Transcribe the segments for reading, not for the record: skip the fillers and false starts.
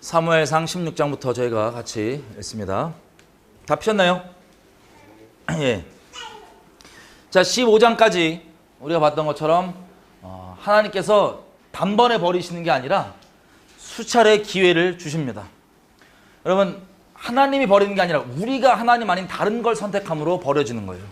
사무엘상 16장부터 저희가 같이 읽습니다. 다 피셨나요? 예. 자, 15장까지 우리가 봤던 것처럼 하나님께서 단번에 버리시는 게 아니라 수차례 기회를 주십니다. 여러분, 하나님이 버리는 게 아니라 우리가 하나님 아닌 다른 걸 선택함으로 버려지는 거예요.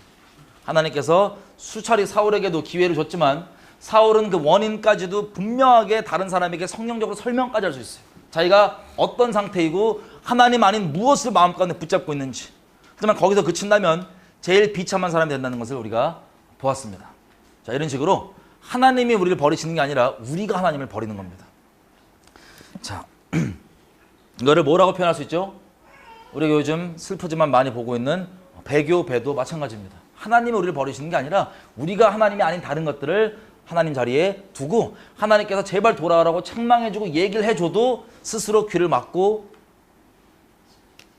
하나님께서 수차례 사울에게도 기회를 줬지만 사울은 그 원인까지도 분명하게 다른 사람에게 성령적으로 설명까지 할 수 있어요. 자기가 어떤 상태이고 하나님 아닌 무엇을 마음가운데 붙잡고 있는지. 하지만 거기서 그친다면 제일 비참한 사람이 된다는 것을 우리가 보았습니다. 자, 이런 식으로 하나님이 우리를 버리시는 게 아니라 우리가 하나님을 버리는 겁니다. 자, 이거를 뭐라고 표현할 수 있죠? 우리가 요즘 슬프지만 많이 보고 있는 배교, 배도 마찬가지입니다. 하나님이 우리를 버리시는 게 아니라 우리가 하나님이 아닌 다른 것들을 하나님 자리에 두고 하나님께서 제발 돌아오라고 책망해주고 얘기를 해줘도 스스로 귀를 막고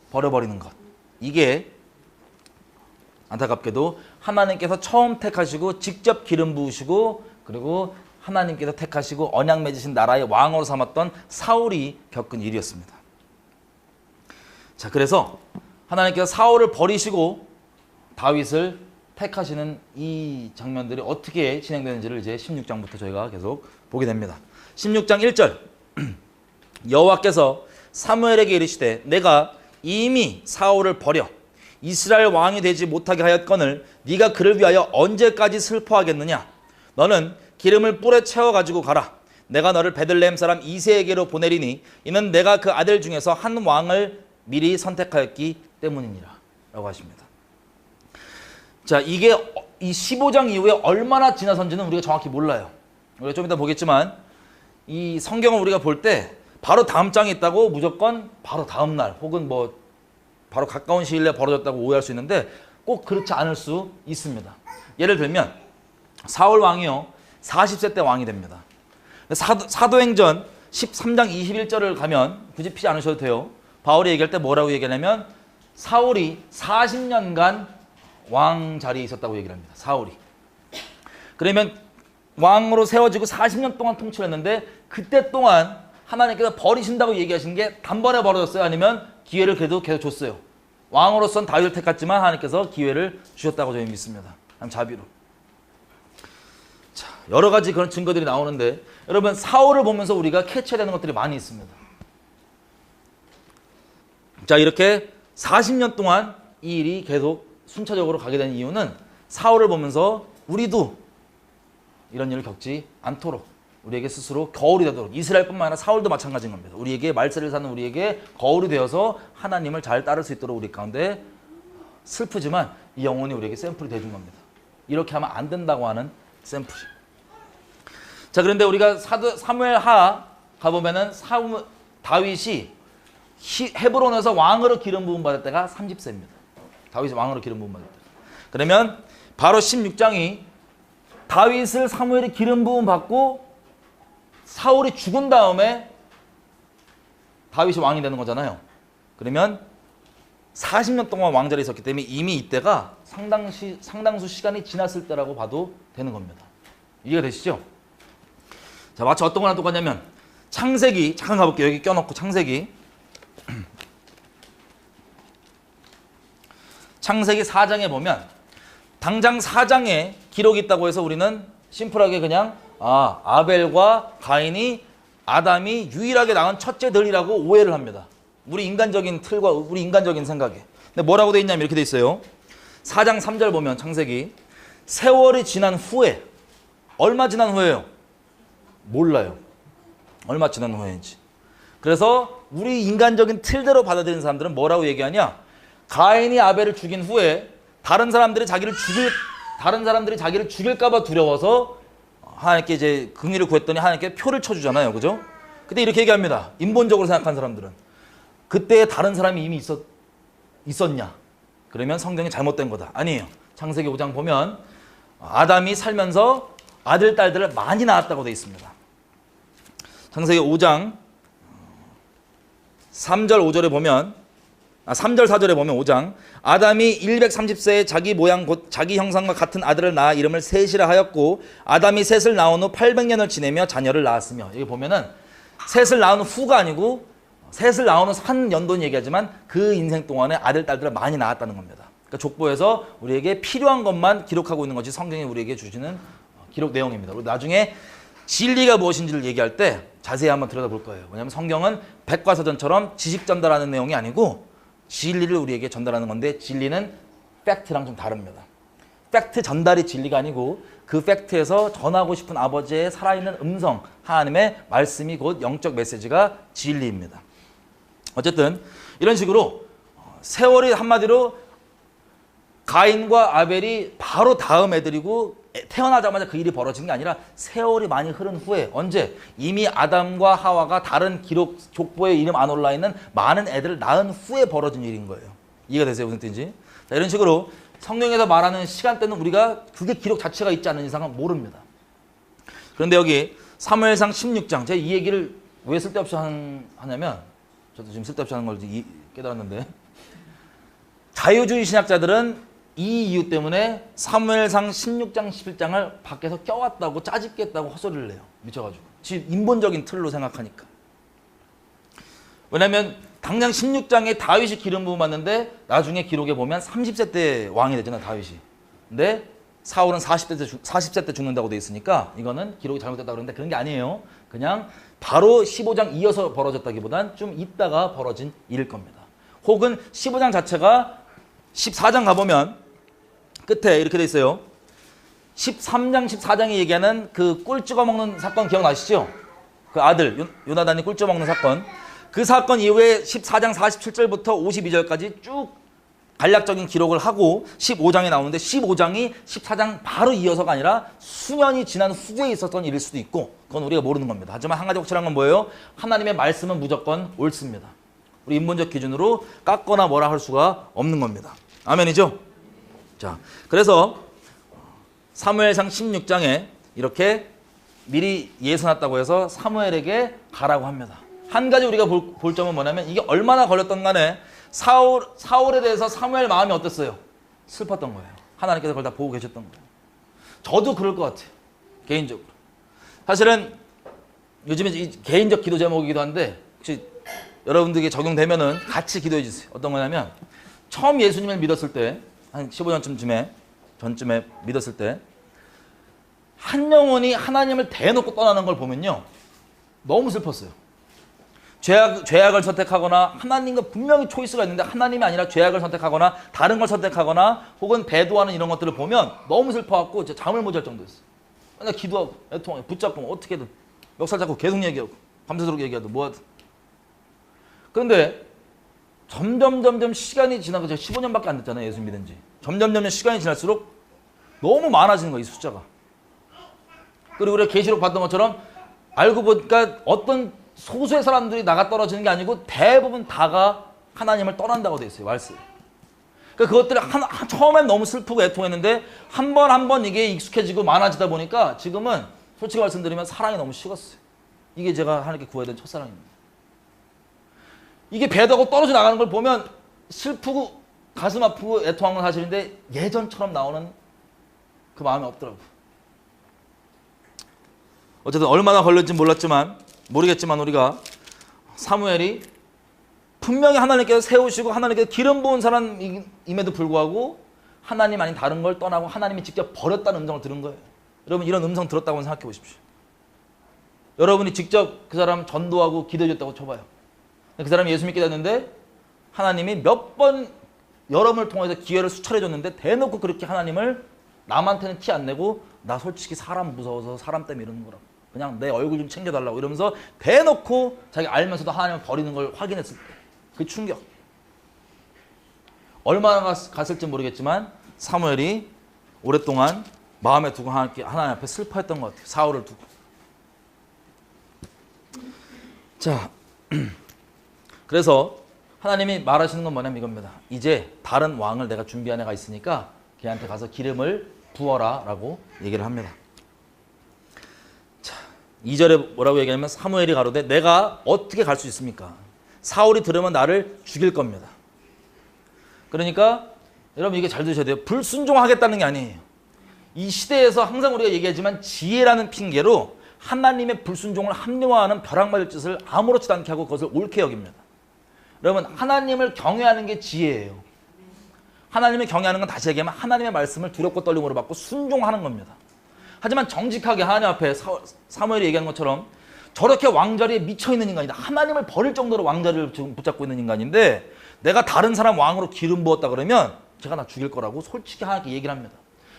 버려버리는 것. 이게 안타깝게도 하나님께서 처음 택하시고 직접 기름 부으시고 그리고 하나님께서 택하시고 언약 맺으신 나라의 왕으로 삼았던 사울이 겪은 일이었습니다. 자, 그래서 하나님께서 사울을 버리시고 다윗을 택하시는 이 장면들이 어떻게 진행되는지를 이제 16장부터 저희가 계속 보게 됩니다. 16장 1절 여호와께서 사무엘에게 이르시되 내가 이미 사울을 버려 이스라엘 왕이 되지 못하게 하였거늘 네가 그를 위하여 언제까지 슬퍼하겠느냐. 너는 기름을 뿔에 채워가지고 가라. 내가 너를 베들레헴 사람 이새에게로 보내리니 이는 내가 그 아들 중에서 한 왕을 미리 선택하였기 때문이니라 라고 하십니다. 자, 이게 이 15장 이후에 얼마나 지나선지는 우리가 정확히 몰라요. 우리가 좀 이따 보겠지만 이 성경을 우리가 볼 때 바로 다음 장이 있다고 무조건 바로 다음 날 혹은 뭐 바로 가까운 시일 내에 벌어졌다고 오해할 수 있는데 꼭 그렇지 않을 수 있습니다. 예를 들면 사울 왕이요 40세 때 왕이 됩니다. 사도행전 13장 21절을 가면 굳이 피지 않으셔도 돼요. 바울이 얘기할 때 뭐라고 얘기하냐면 사울이 40년간 왕 자리에 있었다고 얘기를 합니다. 사울이. 그러면 왕으로 세워지고 40년 동안 통치했는데 그때 동안 하나님께서 버리신다고 얘기하신 게 단번에 벌어졌어요? 아니면 기회를 그래도 계속 줬어요? 왕으로서는 다윗을 택했지만 하나님께서 기회를 주셨다고 저희 믿습니다. 자비로. 자, 여러 가지 그런 증거들이 나오는데 여러분 사울을 보면서 우리가 캐치되는 것들이 많이 있습니다. 자, 이렇게 40년 동안 이 일이 계속 순차적으로 가게 된 이유는 사울을 보면서 우리도 이런 일을 겪지 않도록 우리에게 스스로 거울이 되도록 이스라엘뿐만 아니라 사울도 마찬가지인 겁니다. 우리에게 말세를 사는 우리에게 거울이 되어서 하나님을 잘 따를 수 있도록 우리 가운데 슬프지만 이 영혼이 우리에게 샘플이 되준 겁니다. 이렇게 하면 안 된다고 하는 샘플. 자, 그런데 우리가 사무엘하 가보면은 다윗이 헤브론에서 왕으로 기름 부음 받을 때가 30세입니다. 다윗이 왕으로 기름 부음 받을 때. 그러면 바로 16장이 다윗을 사무엘이 기름 부음 받고 사울이 죽은 다음에 다윗이 왕이 되는 거잖아요. 그러면 40년 동안 왕자리에 있었기 때문에 이미 이때가 상당수 시간이 지났을 때라고 봐도 되는 겁니다. 이해가 되시죠? 자, 마치 어떤 거랑 똑같냐면 창세기 잠깐 가볼게요. 여기 껴놓고 창세기 4장에 보면 당장 4장에 기록이 있다고 해서 우리는 심플하게 그냥 아벨과 가인이 아담이 유일하게 낳은 첫째들이라고 오해를 합니다. 우리 인간적인 틀과 우리 인간적인 생각에. 근데 뭐라고 돼 있냐면 이렇게 돼 있어요. 4장 3절 보면 창세기 세월이 지난 후에 얼마 지난 후에요? 몰라요. 얼마 지난 후에인지. 그래서 우리 인간적인 틀대로 받아들이는 사람들은 뭐라고 얘기하냐? 가인이 아벨을 죽인 후에 다른 사람들이 자기를 죽일까봐 두려워서 하나님께 이제 긍휼을 구했더니 하나님께 표를 쳐주잖아요, 그죠? 그때 이렇게 얘기합니다. 인본적으로 생각한 사람들은 그때 다른 사람이 이미 있었냐? 그러면 성경이 잘못된 거다. 아니에요. 창세기 5장 보면 아담이 살면서 아들, 딸들을 많이 낳았다고 되어 있습니다. 창세기 5장 3절 5절에 보면 3절 4절에 보면 5장 아담이 130세에 자기 모양 곧 자기 형상과 같은 아들을 낳아 이름을 셋이라 하였고 아담이 셋을 낳은 후 800년을 지내며 자녀를 낳았으며. 여기 보면은 셋을 낳은 후가 아니고 셋을 낳으면 한 연돈 얘기하지만 그 인생 동안에 아들, 딸들을 많이 낳았다는 겁니다. 그러니까 족보에서 우리에게 필요한 것만 기록하고 있는 것이 성경이 우리에게 주시는 기록 내용입니다. 그리고 나중에 진리가 무엇인지를 얘기할 때 자세히 한번 들여다볼 거예요. 왜냐하면 성경은 백과사전처럼 지식 전달하는 내용이 아니고 진리를 우리에게 전달하는 건데 진리는 팩트랑 좀 다릅니다. 팩트 전달이 진리가 아니고 그 팩트에서 전하고 싶은 아버지의 살아있는 음성, 하나님의 말씀이 곧 영적 메시지가 진리입니다. 어쨌든 이런 식으로 세월이 한마디로 가인과 아벨이 바로 다음 애들이고 태어나자마자 그 일이 벌어진 게 아니라 세월이 많이 흐른 후에 언제 이미 아담과 하와가 다른 기록 족보에 이름 안 올라 있는 많은 애들을 낳은 후에 벌어진 일인 거예요. 이해가 되세요? 무슨 뜻인지? 자, 이런 식으로 성경에서 말하는 시간대는 우리가 그게 기록 자체가 있지 않은 이상은 모릅니다. 그런데 여기 사무엘상 16장 제가 이 얘기를 왜 쓸데없이 하냐면 저도 지금 쓸데없이 하는 걸 깨달았는데 자유주의 신학자들은 이 이유 때문에 사무엘상 16장 11장을 밖에서 껴왔다고 짜집겠다고 헛소리를 내요. 미쳐가지고. 인본적인 틀로 생각하니까. 왜냐하면 당장 16장에 다윗이 기름 부음 받는데 나중에 기록에 보면 30세 때 왕이 되잖아요. 다윗이. 근데 사울은 40세 때 죽는다고 돼 있으니까 이거는 기록이 잘못됐다고 그러는데 그런 게 아니에요. 그냥 바로 15장 이어서 벌어졌다기보단 좀 있다가 벌어진 일일 겁니다. 혹은 15장 자체가 14장 가보면 끝에 이렇게 돼 있어요. 13장, 14장이 얘기하는 그 꿀 찍어 먹는 사건 기억나시죠? 그 아들, 요나단이 꿀 찍어 먹는 사건. 그 사건 이후에 14장 47절부터 52절까지 쭉 간략적인 기록을 하고 15장에 나오는데 15장이 14장 바로 이어서가 아니라 수년이 지난 후에 있었던 일일 수도 있고 그건 우리가 모르는 겁니다. 하지만 한 가지 확실한 건 뭐예요? 하나님의 말씀은 무조건 옳습니다. 우리 인본적 기준으로 깎거나 뭐라 할 수가 없는 겁니다. 아멘이죠? 자, 그래서 사무엘상 16장에 이렇게 미리 예서놨다고 해서 사무엘에게 가라고 합니다. 한 가지 우리가 볼 점은 뭐냐면 이게 얼마나 걸렸던 간에 사울에 대해서 사무엘 마음이 어땠어요? 슬펐던 거예요. 하나님께서 그걸 다 보고 계셨던 거예요. 저도 그럴 것 같아요. 개인적으로. 사실은 요즘에 개인적 기도 제목이기도 한데 혹시 여러분들에게 적용되면은 같이 기도해 주세요. 어떤 거냐면 처음 예수님을 믿었을 때 한 15년 전쯤에 믿었을 때 한 영혼이 하나님을 대놓고 떠나는 걸 보면요. 너무 슬펐어요. 죄악을 선택하거나 하나님과 분명히 초이스가 있는데 하나님이 아니라 죄악을 선택하거나 다른 걸 선택하거나 혹은 배도하는 이런 것들을 보면 너무 슬퍼갖고 잠을 못 잘 정도였어요. 그냥 기도하고 애통하고 붙잡고 어떻게든 멱살 잡고 계속 얘기하고 밤새도록 얘기하고 뭐하든. 그런데 점점 시간이 지나고 제가 15년밖에 안 됐잖아요. 예수 믿은 지. 점점 시간이 지날수록 너무 많아지는 거예요. 이 숫자가. 그리고 우리가 계시록 봤던 것처럼 알고 보니까 어떤 소수의 사람들이 나가 떨어지는 게 아니고 대부분 다가 하나님을 떠난다고 돼 있어요. 말씀. 그러니까 그것들이 처음엔 너무 슬프고 애통했는데 한 번 이게 익숙해지고 많아지다 보니까 지금은 솔직히 말씀드리면 사랑이 너무 식었어요. 이게 제가 하나님께 구해야 될 첫사랑입니다. 이게 배다고 떨어져 나가는 걸 보면 슬프고 가슴 아프고 애통한 건 사실인데 예전처럼 나오는 그 마음이 없더라고요. 어쨌든 얼마나 걸렸는지 모르겠지만 우리가 사무엘이 분명히 하나님께서 세우시고 하나님께서 기름 부은 사람임에도 불구하고 하나님 아닌 다른 걸 떠나고 하나님이 직접 버렸다는 음성을 들은 거예요. 여러분 이런 음성 들었다고 생각해 보십시오. 여러분이 직접 그 사람 전도하고 기도해 줬다고 쳐봐요. 그 사람이 예수 믿게 됐는데 하나님이 몇 번 여러분을 통해서 기회를 수차례 줬는데 대놓고 그렇게 하나님을 남한테는 티 안 내고 나 솔직히 사람 무서워서 사람 때문에 이러는 거라고. 그냥 내 얼굴 좀 챙겨달라고 이러면서 대놓고 자기 알면서도 하나님을 버리는 걸 확인했을 때 그 충격. 얼마나 갔을지 모르겠지만 사무엘이 오랫동안 마음에 두고 하나님 앞에 슬퍼했던 것 같아요. 사울을 두고. 자, 그래서 하나님이 말하시는 건 뭐냐면 이겁니다. 이제 다른 왕을 내가 준비한 애가 있으니까 걔한테 가서 기름을 부어라 라고 얘기를 합니다. 자, 2절에 뭐라고 얘기하냐면 사무엘이 가로되 내가 어떻게 갈 수 있습니까? 사울이 들으면 나를 죽일 겁니다. 그러니까 여러분 이게 잘 들으셔야 돼요. 불순종하겠다는 게 아니에요. 이 시대에서 항상 우리가 얘기하지만 지혜라는 핑계로 하나님의 불순종을 합리화하는 벼락맞을 짓을 아무렇지도 않게 하고 그것을 옳게 여깁니다. 여러분, 하나님을 경외하는 게 지혜예요. 하나님을 경외하는 건 다시 얘기하면 하나님의 말씀을 두렵고 떨림으로 받고 순종하는 겁니다. 하지만 정직하게 하나님 앞에 사무엘이 얘기하는 것처럼 저렇게 왕자리에 미쳐있는 인간이다. 하나님을 버릴 정도로 왕자리를 지금 붙잡고 있는 인간인데 내가 다른 사람 왕으로 기름 부었다 그러면 제가 나 죽일 거라고 솔직히 하나님께 얘기를 합니다.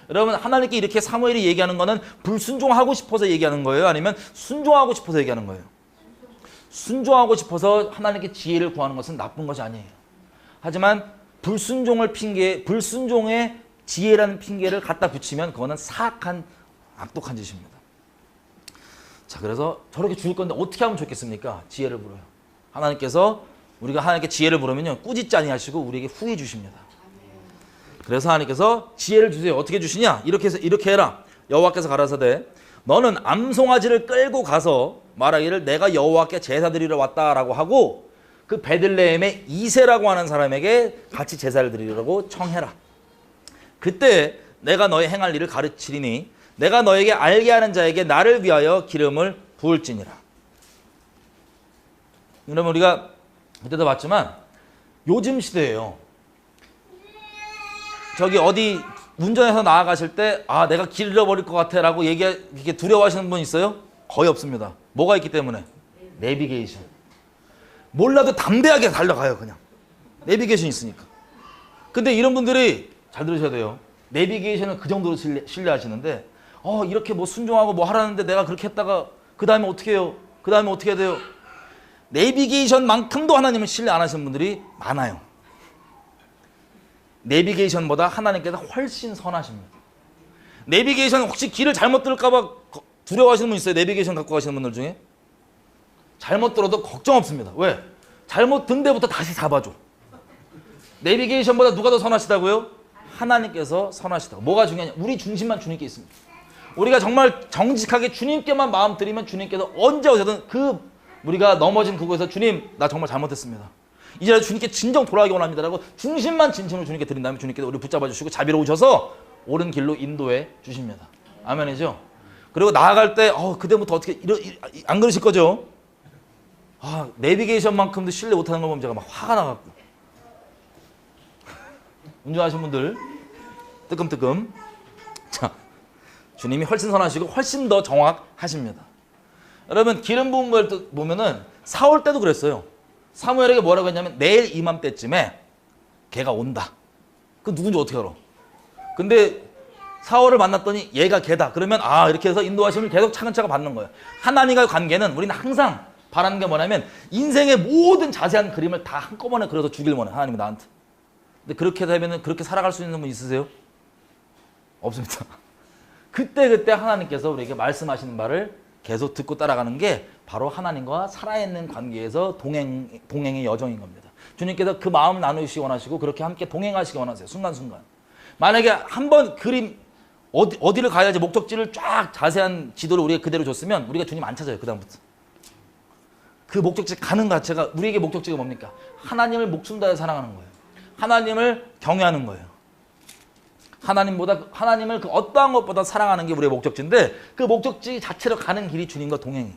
여러분, 하나님께 이렇게 사무엘이 얘기하는 거는 불순종하고 싶어서 얘기하는 거예요? 아니면 순종하고 싶어서 얘기하는 거예요? 순종하고 싶어서 하나님께 지혜를 구하는 것은 나쁜 것이 아니에요. 하지만 불순종의 지혜라는 핑계를 갖다 붙이면 그거는 사악한 악독한 짓입니다. 자, 그래서 저렇게 죽을 건데 어떻게 하면 좋겠습니까? 지혜를 물어요. 하나님께서 우리가 하나님께 지혜를 물으면요, 꾸짖지 아니하시고 우리에게 후해 주십니다. 그래서 하나님께서 지혜를 주세요. 어떻게 주시냐? 이렇게 해서 이렇게 해라. 여호와께서 가라사대 너는 암송아지를 끌고 가서 말하기를 내가 여호와께 제사 드리러 왔다라고 하고 그 베들레헴의 이새라고 하는 사람에게 같이 제사를 드리려고 청해라. 그때 내가 너의 행할 일을 가르치리니 내가 너에게 알게 하는 자에게 나를 위하여 기름을 부을지니라. 그러면 우리가 그때도 봤지만 요즘 시대예요. 저기 어디 운전해서 나아가실 때 아 내가 길 잃어버릴 것 같아 라고 이렇게 두려워하시는 분 있어요? 거의 없습니다. 뭐가 있기 때문에? 내비게이션. 몰라도 담대하게 달려가요. 그냥 내비게이션 있으니까. 근데 이런 분들이 잘 들으셔야 돼요. 내비게이션을 그 정도로 신뢰하시는데 이렇게 뭐 순종하고 뭐 하라는데 내가 그렇게 했다가 그 다음에 어떻게 해요? 그 다음에 어떻게 해야 돼요? 내비게이션만큼도 하나님을 신뢰 안 하시는 분들이 많아요. 내비게이션보다 하나님께서 훨씬 선하십니다. 내비게이션 혹시 길을 잘못 들을까 봐 두려워하시는 분 있어요? 내비게이션 갖고 가시는 분들 중에? 잘못 들어도 걱정 없습니다. 왜? 잘못 든 데부터 다시 잡아줘. 내비게이션보다 누가 더 선하시다고요? 하나님께서 선하시다고. 뭐가 중요하냐? 우리 중심만 주님께 있습니다. 우리가 정말 정직하게 주님께만 마음 드리면 주님께서 언제 어디서든 우리가 넘어진 그곳에서 주님 나 정말 잘못했습니다. 이제라도 주님께 진정 돌아가기 원합니다라고 중심만 진심으로 주님께 드린 다음에 주님께서 우리 붙잡아 주시고 자비로우셔서 옳은 길로 인도해 주십니다. 아멘이죠? 그리고 나아갈 때 그때부터 어떻게 안 그러실 거죠? 내비게이션만큼도 신뢰 못하는 거 보면 제가 막 화가 나갖고 운전하시는 분들 뜨끔뜨끔. 자, 주님이 훨씬 선하시고 훨씬 더 정확하십니다. 여러분 기름 부은 걸 보면은 사울 때도 그랬어요. 사무엘에게 뭐라고 했냐면 내일 이맘때쯤에 걔가 온다. 그 누군지 어떻게 알아? 근데 사울을 만났더니 얘가 걔다. 그러면 이렇게 해서 인도하심을 계속 차근차근 받는 거예요. 하나님과의 관계는 우리는 항상 바라는 게 뭐냐면 인생의 모든 자세한 그림을 다 한꺼번에 그려서 주길 원해. 하나님이 나한테. 근데 그렇게 되면 그렇게 살아갈 수 있는 분 있으세요? 없습니다. 그때 하나님께서 우리에게 말씀하시는 바를 계속 듣고 따라가는 게 바로 하나님과 살아있는 관계에서 동행의 여정인 겁니다. 주님께서 그 마음을 나누시기 원하시고 그렇게 함께 동행하시기 원하세요. 순간순간. 만약에 한번 그림 어디를 가야지 목적지를 쫙 자세한 지도를 우리가 그대로 줬으면 우리가 주님 안 찾아요. 그 다음부터. 그 목적지 가는 것 자체가 우리에게 목적지가 뭡니까? 하나님을 목숨 다해 사랑하는 거예요. 하나님을 경외하는 거예요. 하나님을 그 어떠한 것보다 사랑하는 게 우리의 목적지인데 그 목적지 자체로 가는 길이 주님과 동행이에요.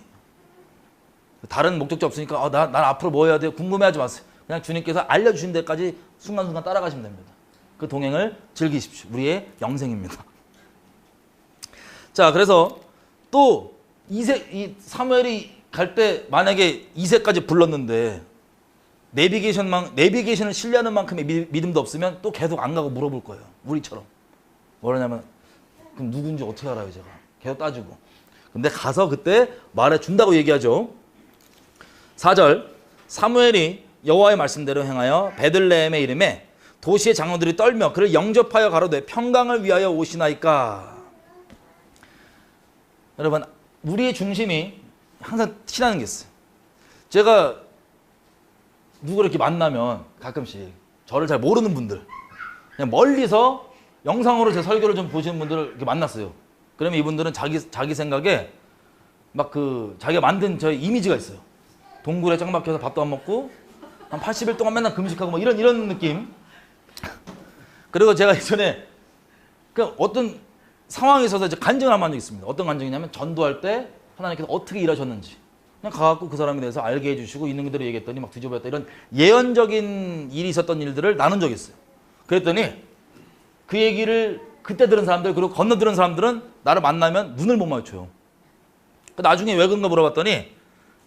다른 목적지 없으니까 난 앞으로 뭐 해야 돼요? 궁금해하지 마세요. 그냥 주님께서 알려주신 데까지 순간순간 따라가시면 됩니다. 그 동행을 즐기십시오. 우리의 영생입니다. 자, 그래서 또 이 사무엘이 갈 때 만약에 이새까지 불렀는데 내비게이션을 신뢰하는 만큼의 믿음도 없으면 또 계속 안 가고 물어볼 거예요. 우리처럼. 뭐라냐면 그럼 누군지 어떻게 알아요 제가. 계속 따지고. 근데 가서 그때 말해준다고 얘기하죠. 4절 사무엘이 여호와의 말씀대로 행하여 베들레헴의 이름에 도시의 장로들이 떨며 그를 영접하여 가로되 평강을 위하여 오시나이까. 여러분 우리의 중심이 항상 티나는 게 있어요. 제가 누구를 이렇게 만나면 가끔씩 저를 잘 모르는 분들 그냥 멀리서 영상으로 제 설교를 좀 보시는 분들을 이렇게 만났어요. 그러면 이분들은 자기 생각에 막 자기가 만든 저의 이미지가 있어요. 동굴에 짱 박혀서 밥도 안 먹고 한 80일 동안 맨날 금식하고 뭐 이런 느낌. 그리고 제가 예전에 어떤 상황에 있어서 이제 간증을 한 적이 있습니다. 어떤 간증이냐면 전도할 때 하나님께서 어떻게 일하셨는지 그냥 가갖고 그 사람에 대해서 알게 해주시고 있는 그대로 얘기했더니 막 뒤집어졌다 이런 예언적인 일이 있었던 일들을 나눈 적이 있어요. 그랬더니 그 얘기를 그때 들은 사람들 그리고 건너 들은 사람들은 나를 만나면 눈을 못 마주쳐요. 나중에 왜 그런가 물어봤더니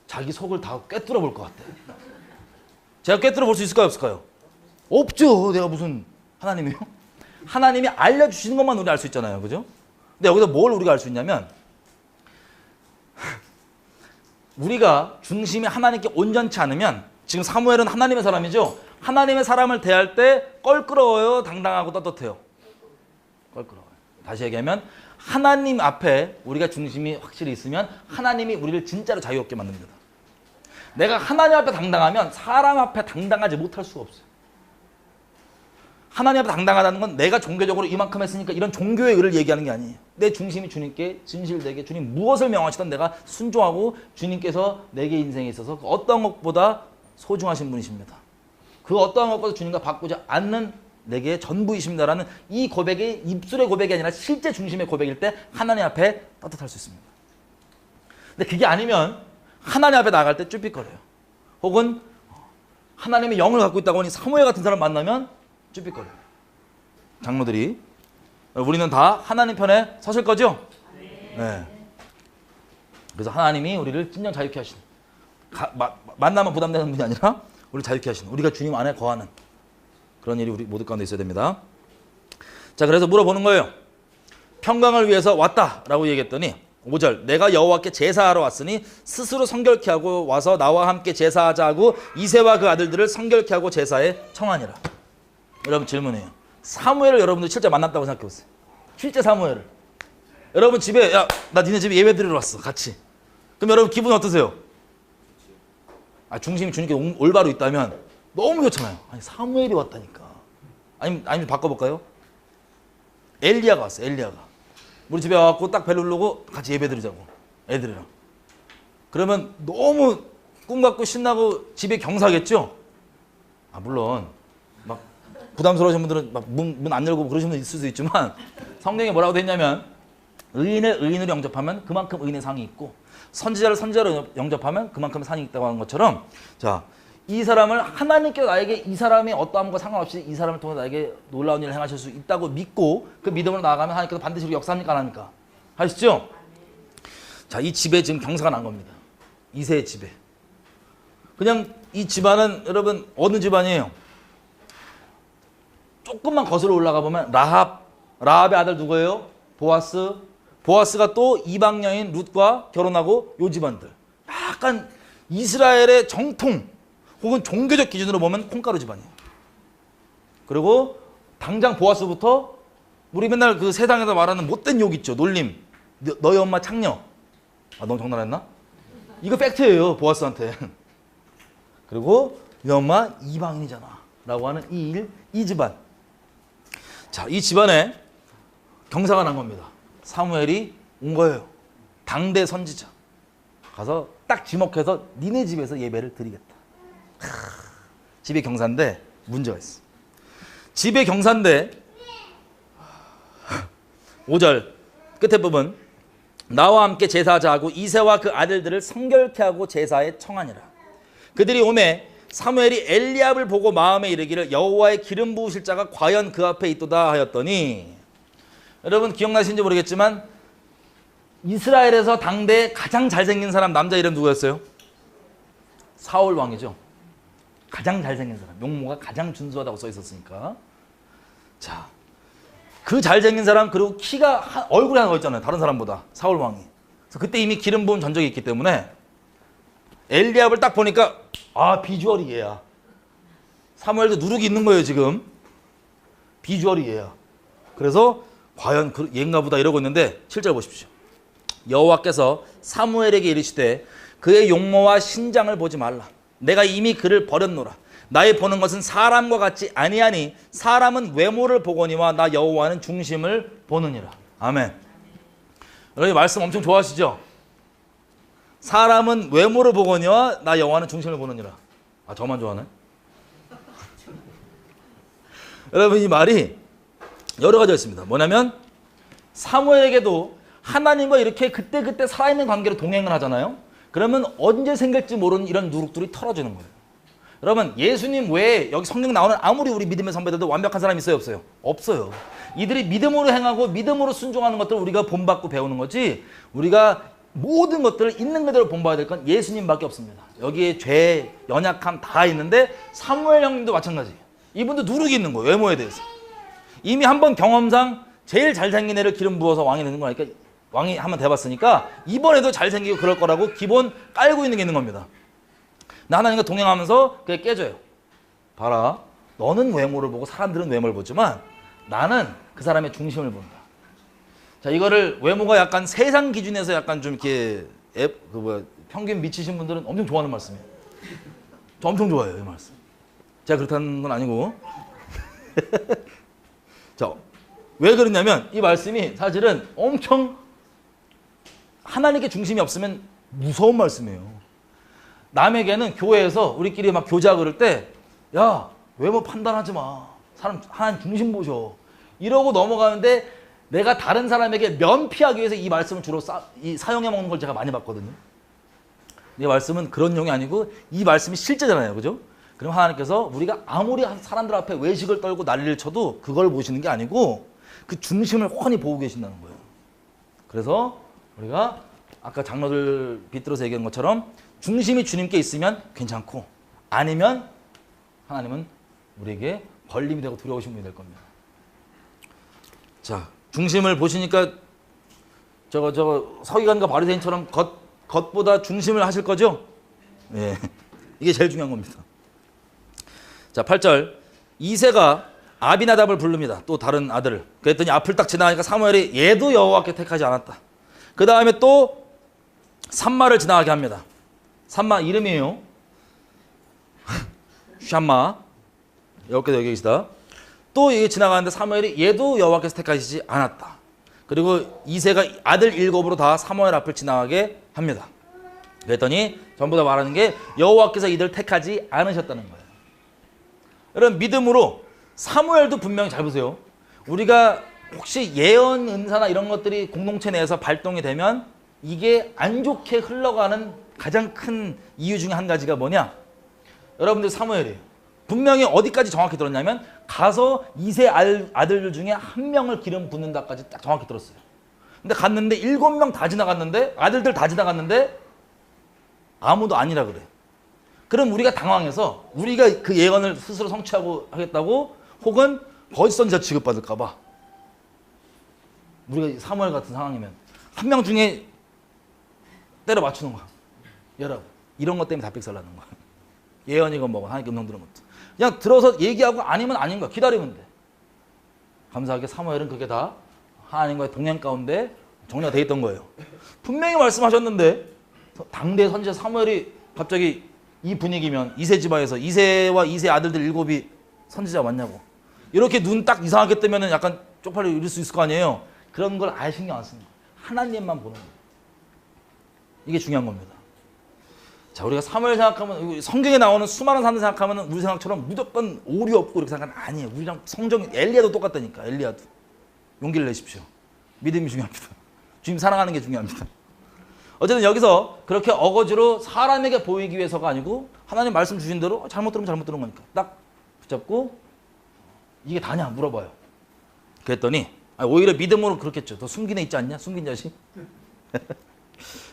자기 속을 다 꿰뚫어 볼 것 같대. 제가 꿰뚫어 볼 수 있을까요 없을까요? 없죠. 내가 무슨 하나님이요? 하나님이 알려주시는 것만 우리 알 수 있잖아요. 그죠? 근데 여기서 뭘 우리가 알 수 있냐면 우리가 중심이 하나님께 온전치 않으면 지금 사무엘은 하나님의 사람이죠. 하나님의 사람을 대할 때 껄끄러워요? 당당하고 떳떳해요? 껄끄러워요. 다시 얘기하면 하나님 앞에 우리가 중심이 확실히 있으면 하나님이 우리를 진짜로 자유롭게 만듭니다. 내가 하나님 앞에 당당하면 사람 앞에 당당하지 못할 수가 없어요. 하나님 앞에 당당하다는 건 내가 종교적으로 이만큼 했으니까 이런 종교의 의를 얘기하는 게 아니에요. 내 중심이 주님께 진실되게 주님 무엇을 명하시던 내가 순종하고 주님께서 내게 인생에 있어서 그 어떤 것보다 소중하신 분이십니다. 그 어떠한 것보다 주님과 바꾸지 않는 내게 전부이십니다라는 이 고백이 입술의 고백이 아니라 실제 중심의 고백일 때 하나님 앞에 떳떳할 수 있습니다. 근데 그게 아니면 하나님 앞에 나갈 때 쭈삣거려요. 혹은 하나님의 영을 갖고 있다고 하니 사무엘 같은 사람 만나면 쭈삣거려요. 장로들이 우리는 다 하나님 편에 서실 거죠? 네. 그래서 하나님이 우리를 진정 자유케 하시는 만나면 부담되는 분이 아니라 우리를 자유케 하시는 우리가 주님 안에 거하는 그런 일이 우리 모두 가운데 있어야 됩니다. 자, 그래서 물어보는 거예요. 평강을 위해서 왔다라고 얘기했더니 5절 내가 여호와께 제사하러 왔으니 스스로 성결케 하고 와서 나와 함께 제사하자 하고 이새와 그 아들들을 성결케 하고 제사에 청하니라. 여러분 질문이에요. 사무엘을 여러분들 실제 만났다고 생각해보세요. 실제 사무엘을. 여러분 집에 야, 나 니네 집에 예배 드리러 왔어. 같이. 그럼 여러분 기분이 어떠세요? 중심이 주님께 올바로 있다면 너무 좋잖아요. 아니 사무엘이 왔다니까. 아니면 바꿔볼까요? 엘리야가 왔어. 엘리야가. 우리 집에 와갖고 딱 벨 누르고 같이 예배 드리자고. 애들이랑. 그러면 너무 꿈 같고 신나고 집에 경사겠죠? 물론 막 부담스러우신 분들은 막 문 안 열고 그러시는 분 있을 수 있지만 성경에 뭐라고 돼 있냐면 의인을 의인으로 영접하면 그만큼 의인의 상이 있고 선지자를 선지자로 영접하면 그만큼 상이 있다고 하는 것처럼 자, 이 사람을 하나님께서 나에게 이 사람이 어떠함과 상관없이 이 사람을 통해 나에게 놀라운 일을 행하실 수 있다고 믿고 그 믿음으로 나아가면 하나님께서 반드시 역사합니까 안 합니까? 하시죠? 자, 이 집에 지금 경사가 난 겁니다. 이세의 집에. 그냥 이 집안은 여러분 어느 집안이에요? 조금만 거슬러 올라가 보면 라합의 아들 누구예요? 보아스가 또 이방 여인 룻과 결혼하고 요 집안들. 약간 이스라엘의 정통 혹은 종교적 기준으로 보면 콩가루 집안이에요. 그리고 당장 보아스부터 우리 맨날 그 세상에서 말하는 못된 욕 있죠. 놀림. 너희 엄마 창녀. 너무 장난했나? 이거 팩트예요. 보아스한테. 그리고 이 엄마 이방인이잖아 라고 하는 이 집안. 자, 이 집안에 경사가 난 겁니다. 사무엘이 온 거예요. 당대 선지자. 가서 딱 지목해서 니네 집에서 예배를 드리겠다. 집에 경사인데 문제가 있어. 집에 경사인데 5절 끝에 부분 나와 함께 제사하자 하고 이새와 그 아들들을 성결케 하고 제사에 청하니라. 그들이 오매 사무엘이 엘리압을 보고 마음에 이르기를 여호와의 기름 부으실 자가 과연 그 앞에 있도다 하였더니 여러분 기억나시는지 모르겠지만 이스라엘에서 당대 가장 잘생긴 사람 남자 이름 누구였어요? 사울 왕이죠. 가장 잘생긴 사람. 용모가 가장 준수하다고 써 있었으니까. 자, 그 잘생긴 사람 그리고 키가 얼굴이 하나 더 있잖아요. 다른 사람보다 사울 왕이. 그래서 그때 이미 기름 부은 전적이 있기 때문에 엘리압을 딱 보니까 비주얼이 얘야. 사무엘도 누룩이 있는 거예요 지금. 비주얼이 얘야. 그래서 과연 얘인가 보다 이러고 있는데 7절 보십시오. 여호와께서 사무엘에게 이르시되 그의 용모와 신장을 보지 말라. 내가 이미 그를 버렸노라. 나의 보는 것은 사람과 같지 아니하니 사람은 외모를 보거니와 나 여호와는 중심을 보느니라. 아멘. 여러분 말씀 엄청 좋아하시죠? 사람은 외모를 보거니와 나 여호와는 중심을 보느니라. 저만 좋아하네. 여러분 이 말이 여러 가지가 있습니다. 뭐냐면 사무엘에게도 하나님과 이렇게 그때그때 살아있는 관계로 동행을 하잖아요. 그러면 언제 생길지 모르는 이런 누룩들이 털어지는 거예요. 여러분, 예수님 외에 여기 성경 나오는 아무리 우리 믿음의 선배들도 완벽한 사람이 있어요, 없어요? 없어요. 이들이 믿음으로 행하고 믿음으로 순종하는 것들을 우리가 본받고 배우는 거지, 우리가 모든 것들을 있는 그대로 본받아야 될 건 예수님밖에 없습니다. 여기에 죄, 연약함 다 있는데 사무엘 형님도 마찬가지예요. 이분도 누룩이 있는 거예요, 외모에 대해서. 이미 한번 경험상 제일 잘생긴 애를 기름 부어서 왕이 되는 거니까, 왕이 한번 돼봤으니까 이번에도 잘생기고 그럴 거라고 기본 깔고 있는 게 있는 겁니다. 하나님과 동행하면서 그게 깨져요. 봐라, 너는 외모를 보고 사람들은 외모를 보지만 나는 그 사람의 중심을 본다. 자, 이거를 외모가 약간 세상 기준에서 약간 좀 이렇게 평균 미치신 분들은 엄청 좋아하는 말씀이에요. 저 엄청 좋아해요, 이 말씀. 제가 그렇다는 건 아니고. 자, 왜 그러냐면 이 말씀이 사실은 엄청 하나님께 중심이 없으면 무서운 말씀이에요. 남에게는 교회에서 우리끼리 막 교제하고 그럴 때, 야, 외모 판단하지 마. 사람 하나님 중심 보셔. 이러고 넘어가는데, 내가 다른 사람에게 면피하기 위해서 이 말씀을 주로 사용해 먹는 걸 제가 많이 봤거든요. 이 말씀은 그런 용이 아니고 이 말씀이 실제잖아요, 그죠? 그럼 하나님께서 우리가 아무리 사람들 앞에 외식을 떨고 난리를 쳐도 그걸 보시는 게 아니고 그 중심을 훤히 보고 계신다는 거예요. 그래서 우리가 아까 장로들 빗들어서 얘기한 것처럼 중심이 주님께 있으면 괜찮고, 아니면 하나님은 우리에게 벌림이 되고 두려우신 분이 될 겁니다. 자, 중심을 보시니까 저거 서기관과 바리새인처럼 겉보다 중심을 하실 거죠? 예. 이게 제일 중요한 겁니다. 자, 8절. 이새가 아비나답을 부릅니다. 또 다른 아들을. 그랬더니 앞을 딱 지나가니까 사무엘이 얘도 여호와께 택하지 않았다. 그 다음에 또 삼마를 지나가게 합니다. 삼마 이름이에요. 샴마. 여호께서 여기 계시다. 또 이게 지나가는데 사무엘이 얘도 여호와께서 택하시지 않았다. 그리고 이새가 아들 7으로 다 사무엘 앞을 지나가게 합니다. 그랬더니 전부 다 말하는 게 여호와께서 이들 택하지 않으셨다는 거예요. 여러분, 믿음으로 사무엘도 분명히 잘 보세요. 우리가 혹시 예언 은사나 이런 것들이 공동체 내에서 발동이 되면 이게 안 좋게 흘러가는 가장 큰 이유 중에 한 가지가 뭐냐? 여러분들, 사무엘이에요. 분명히 어디까지 정확히 들었냐면 가서 이세 아들들 중에 한 명을 기름 붓는다까지 딱 정확히 들었어요. 근데 갔는데 7명 다 지나갔는데, 아들들 다 지나갔는데 아무도 아니라 그래. 그럼 우리가 당황해서 우리가 그 예언을 스스로 성취하고 하겠다고, 혹은 거짓 선지자 취급받을까 봐, 우리가 사무엘 같은 상황이면 한 명 중에 때려 맞추는 거야. 여러분, 이런 것 때문에 다백살 나는 거야. 예언이건 뭐건 하나님께 음성 들은 것도 그냥 들어서 얘기하고 아니면 아닌 거야. 기다리면 돼. 감사하게 사무엘은 그게 다 하나님과의 동행 가운데 정리가 돼 있던 거예요. 분명히 말씀하셨는데 당대 선지자 사무엘이 갑자기 이 분위기면 이세 집안에서 이세와 이세 아들들 7이 선지자 맞냐고, 이렇게 눈 딱 이상하게 뜨면 약간 쪽팔려 이럴 수 있을 거 아니에요. 그런 걸 아예 신경 안 쓰는 거예요. 하나님만 보는 거예요. 이게 중요한 겁니다. 자, 우리가 사무엘 생각하면, 성경에 나오는 수많은 사람들 생각하면 우리 생각처럼 무조건 오류 없고 이렇게 생각하면 아니에요. 우리랑 성경, 엘리야도 똑같다니까. 엘리야도 용기를 내십시오. 믿음이 중요합니다. 주님 사랑하는 게 중요합니다. 어쨌든 여기서 그렇게 어거지로 사람에게 보이기 위해서가 아니고 하나님 말씀 주신 대로 잘못 들으면 잘못 들은 거니까 딱 붙잡고, 이게 다냐 물어봐요. 그랬더니 오히려 믿음으로 그렇겠죠. 너 숨긴 애 있지 않냐? 숨긴 자식.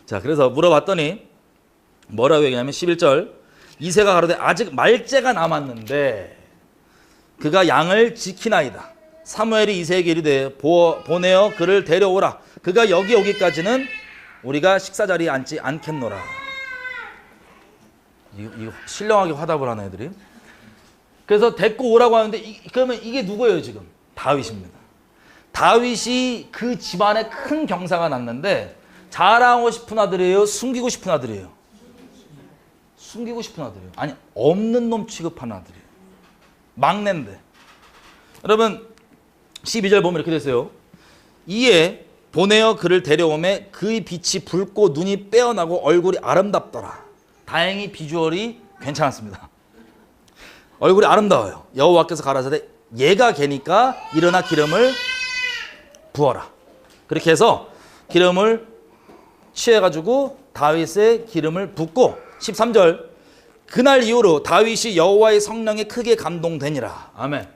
자, 그래서 물어봤더니 뭐라고 얘기하냐면 11절. 이새가 가로되 아직 말째가 남았는데 그가 양을 지키나이다. 사무엘이 이새에게 이르되 보내어 그를 데려오라. 그가 여기 오기까지는 우리가 식사 자리에 앉지 않겠노라. 이거 신령하게 화답을 하는 애들이. 그래서 데리고 오라고 하는데 그러면 이게 누구예요 지금? 다윗입니다. 다윗이 그 집안에 큰 경사가 났는데 자랑하고 싶은 아들이에요? 숨기고 싶은 아들이에요? 숨기고 싶은 아들이에요. 아니, 없는 놈 취급하는 아들이에요. 막내인데. 여러분, 12절 보면 이렇게 됐어요. 이에 보내어 그를 데려오매 그의 빛이 붉고 눈이 빼어나고 얼굴이 아름답더라. 다행히 비주얼이 괜찮았습니다. 얼굴이 아름다워요. 여호와께서 가라사대 얘가 개니까 일어나 기름을 부어라. 그렇게 해서 기름을 취해가지고 다윗의 기름을 붓고 13절 그날 이후로 다윗이 여호와의 성령에 크게 감동되니라. 아멘.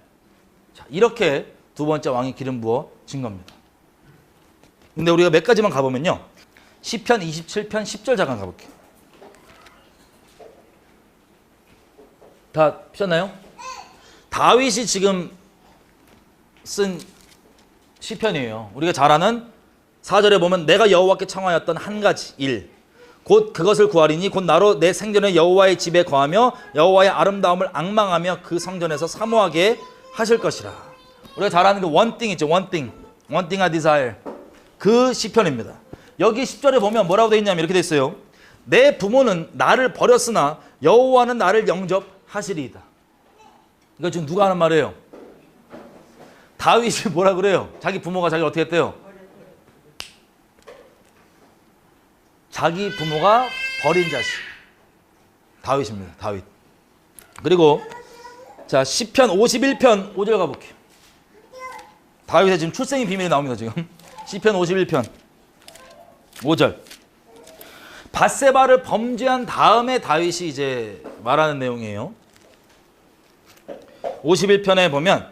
자, 이렇게 두 번째 왕이 기름 부어진 겁니다. 근데 우리가 몇 가지만 가보면요. 시편 27편 10절 잠깐 가볼게요. 다 피셨나요? 다윗이 지금 쓴 시편이에요. 우리가 잘 아는 4절에 보면 내가 여호와께 청하였던 한 가지 일 곧 그것을 구하리니 곧 나로 내 생전에 여호와의 집에 거하며 여호와의 아름다움을 앙망하며 그 성전에서 사모하게 하실 것이라. 우리가 잘 아는 그 one thing 있죠. one thing I desire. 그 시편입니다. 여기 10절에 보면 뭐라고 되어 있냐면 이렇게 되어 있어요. 내 부모는 나를 버렸으나 여호와는 나를 영접하시리이다. 이거 지금 누가 하는 말이에요? 다윗이 뭐라 그래요? 자기 부모가 자기를 어떻게 했대요? 자기 부모가 버린 자식. 다윗입니다. 다윗. 그리고 자 시편 51편 5절 가볼게요. 다윗의 지금 출생의 비밀이 나옵니다. 지금 시편 51편 5절. 밧세바를 범죄한 다음에 다윗이 이제 말하는 내용이에요. 51편에 보면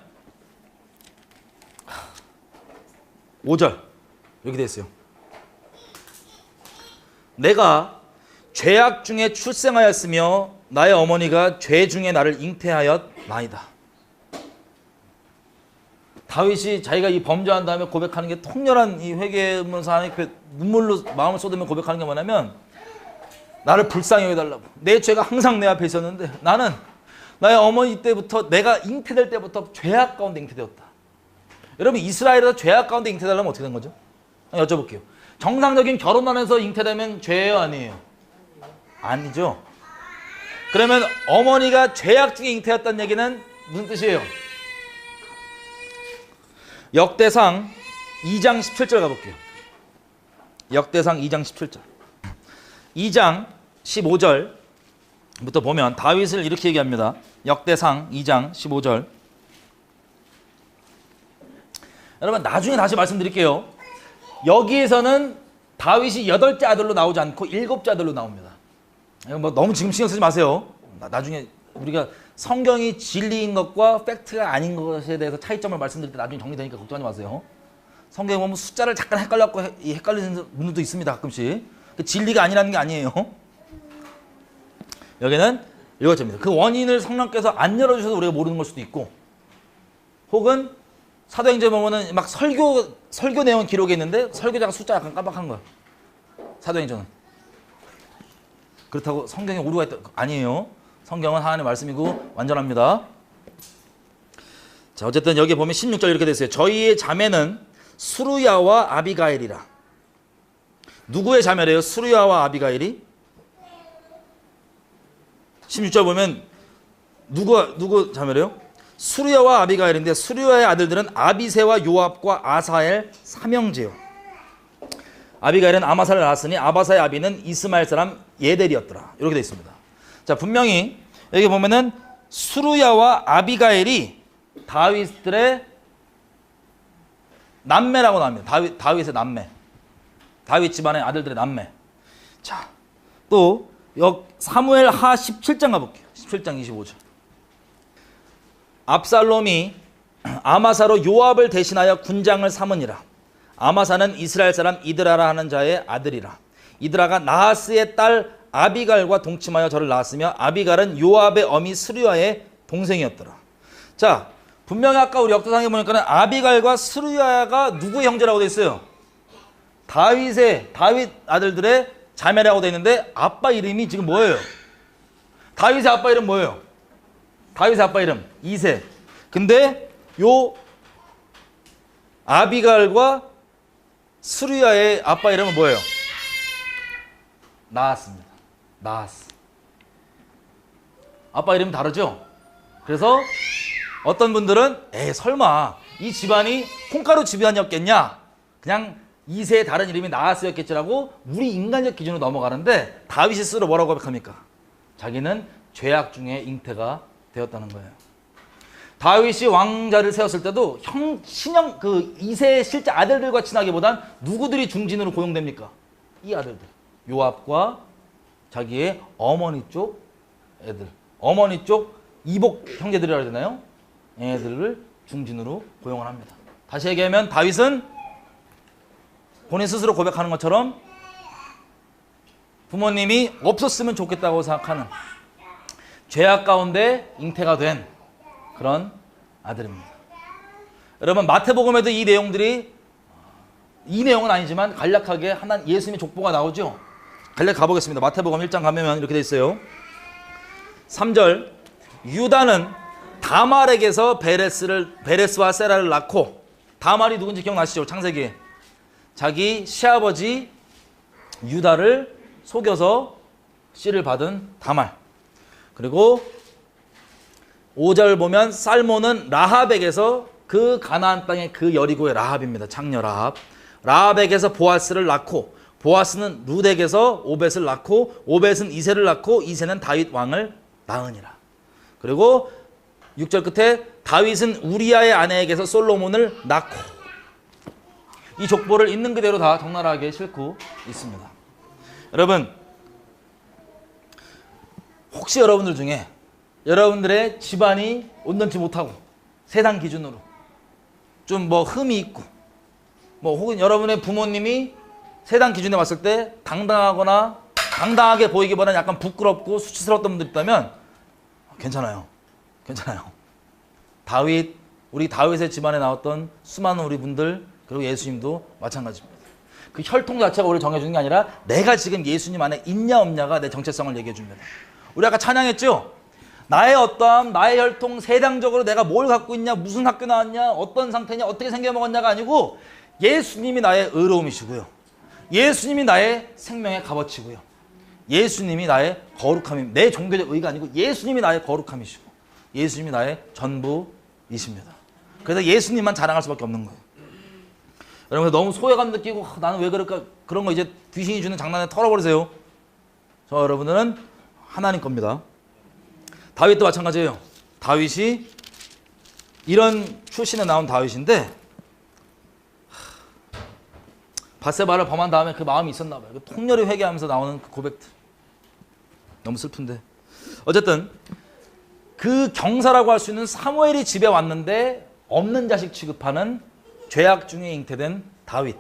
5절 이렇게 되어 있어요. 내가 죄악 중에 출생하였으며 나의 어머니가 죄 중에 나를 잉태하였나이다. 다윗이 자기가 이 범죄한 다음에 고백하는 게 통렬한 이 회개문서 안에 눈물로 마음을 쏟으며 고백하는 게 뭐냐면 나를 불쌍히 여겨달라고. 내 죄가 항상 내 앞에 있었는데 나는 나의 어머니 때부터 내가 잉태될 때부터 죄악 가운데 잉태되었다. 여러분 이스라엘에서 죄악 가운데 잉태되려면 어떻게 된 거죠? 여쭤볼게요. 정상적인 결혼 안에서 잉태되면 죄예요 아니에요? 아니죠. 그러면 어머니가 죄악 중에 잉태였다는 얘기는 무슨 뜻이에요? 역대상 2장 17절 가볼게요. 역대상 2장 17절 2장 15절부터 보면 다윗을 이렇게 얘기합니다. 역대상 2장 15절. 여러분 나중에 다시 말씀드릴게요. 여기에서는 다윗이 8째 아들로 나오지 않고 7째 아들로 나옵니다. 뭐 너무 지금 신경 쓰지 마세요. 나중에 우리가 성경이 진리인 것과 팩트가 아닌 것에 대해서 차이점을 말씀드릴 때 나중에 정리되니까 걱정하지 마세요. 성경에 보면 숫자를 잠깐 헷갈리는 분들도 있습니다. 가끔씩. 진리가 아니라는 게 아니에요. 여기는 7절입니다. 그 원인을 성령께서 안 열어주셔서 우리가 모르는 걸 수도 있고 혹은 사도행전에 보면은 막 설교 내용 기록이 있는데 설교자가 숫자 약간 깜빡한 거야. 사도행전은. 그렇다고 성경에 오류가 있다. 아니에요. 성경은 하나님의 말씀이고 완전합니다. 자, 어쨌든 여기 보면 16절 이렇게 되어 있어요. 저희의 자매는 수루야와 아비가일이라. 누구의 자매래요? 수루야와 아비가일이? 16절 보면 누구 자매래요? 수루야와 아비가일인데 수루야의 아들들은 아비새와 요압과 아사엘 삼형제요. 아비가일은 아마사를 낳았으니 아바사의 아비는 이스마엘 사람 예델이었더라. 이렇게 되어 있습니다. 자, 분명히 여기 보면은 수루야와 아비가일이 다윗들의 남매라고 나옵니다. 다윗의 남매. 다윗 집안의 아들들의 남매. 자, 또 사무엘 하 17장 가볼게요. 17장 25절. 압살롬이 아마사로 요압을 대신하여 군장을 삼으니라. 아마사는 이스라엘 사람 이드라라 하는 자의 아들이라. 이드라가 나하스의 딸 아비갈과 동침하여 저를 낳았으며 아비갈은 요압의 어미 스루야의 동생이었더라. 자, 분명히 아까 우리 역사상에 보니까는 아비갈과 스루야가 누구의 형제라고 되어 있어요? 다윗 아들들의 자매라고 되어 있는데 아빠 이름이 지금 뭐예요? 다윗의 아빠 이름 뭐예요? 다윗의 아빠 이름 이새. 근데 요 아비갈과 스루야의 아빠 이름은 뭐예요? 나하스입니다. 나하스. 아빠 이름 다르죠? 그래서 어떤 분들은 설마 이 집안이 콩가루 집안이었겠냐? 그냥 이세의 다른 이름이 나하스였겠지라고 우리 인간적 기준으로 넘어가는데 다윗이 스스로 뭐라고 고백합니까? 자기는 죄악 중에 잉태가 되었다는 거예요. 다윗이 왕자를 세웠을 때도 신형 그 2세 실제 아들들과 친하기보단 누구들이 중진으로 고용됩니까? 이 아들들. 요압과 자기의 어머니 쪽 애들. 어머니 쪽 이복 형제들이라 해야 되나요? 애들을 중진으로 고용을 합니다. 다시 얘기하면 다윗은 본인 스스로 고백하는 것처럼 부모님이 없었으면 좋겠다고 생각하는 죄악 가운데 잉태가 된 그런 아들입니다. 여러분 마태복음에도 이 내용들이 이 내용은 아니지만 간략하게 하나님 예수님의 족보가 나오죠. 간략히 가보겠습니다. 마태복음 1장 가면 이렇게 돼 있어요. 3절 유다는 다말에게서 베레스와 세라를 낳고 다말이 누군지 기억나시죠? 창세기에 자기 시아버지 유다를 속여서 씨를 받은 다말. 그리고 5절 보면 살몬은 라합에게서 그 가나안 땅의 그 여리고의 라합입니다. 장녀 라합. 라합에게서 보아스를 낳고 보아스는 룻에게서 오벳을 낳고 오벳은 이새를 낳고 이새는 다윗 왕을 낳으니라. 그리고 6절 끝에 다윗은 우리아의 아내에게서 솔로몬을 낳고 이 족보를 있는 그대로 다 적나라하게 싣고 있습니다. 여러분 혹시 여러분들 중에 여러분들의 집안이 온전치 못하고 세상 기준으로 좀 뭐 흠이 있고 뭐 혹은 여러분의 부모님이 세상 기준에 봤을 때 당당하거나 당당하게 보이기보다는 약간 부끄럽고 수치스러웠던 분들 있다면 괜찮아요. 괜찮아요. 우리 다윗의 집안에 나왔던 수많은 우리 분들 그리고 예수님도 마찬가지입니다. 그 혈통 자체가 우리를 정해주는 게 아니라 내가 지금 예수님 안에 있냐 없냐가 내 정체성을 얘기해 줍니다. 우리 아까 찬양했죠? 나의 어떠함, 나의 혈통, 세상적으로 내가 뭘 갖고 있냐, 무슨 학교 나왔냐, 어떤 상태냐, 어떻게 생겨먹었냐가 아니고 예수님이 나의 의로움이시고요. 예수님이 나의 생명의 값어치고요. 예수님이 나의 거룩함입니다. 내 종교적 의가 아니고 예수님이 나의 거룩함이시고 예수님이 나의 전부이십니다. 그래서 예수님만 자랑할 수밖에 없는 거예요. 여러분 너무 소외감 느끼고 나는 왜 그럴까 그런 거 이제 귀신이 주는 장난에 털어버리세요. 저 여러분들은 하나님 겁니다. 다윗도 마찬가지예요. 다윗이 이런 출신에 나온 다윗인데 밧세바를 범한 다음에 그 마음이 있었나 봐요. 통렬히 회개하면서 나오는 그 고백들 너무 슬픈데 어쨌든 그 경사라고 할 수 있는 사무엘이 집에 왔는데 없는 자식 취급하는 죄악 중에 잉태된 다윗.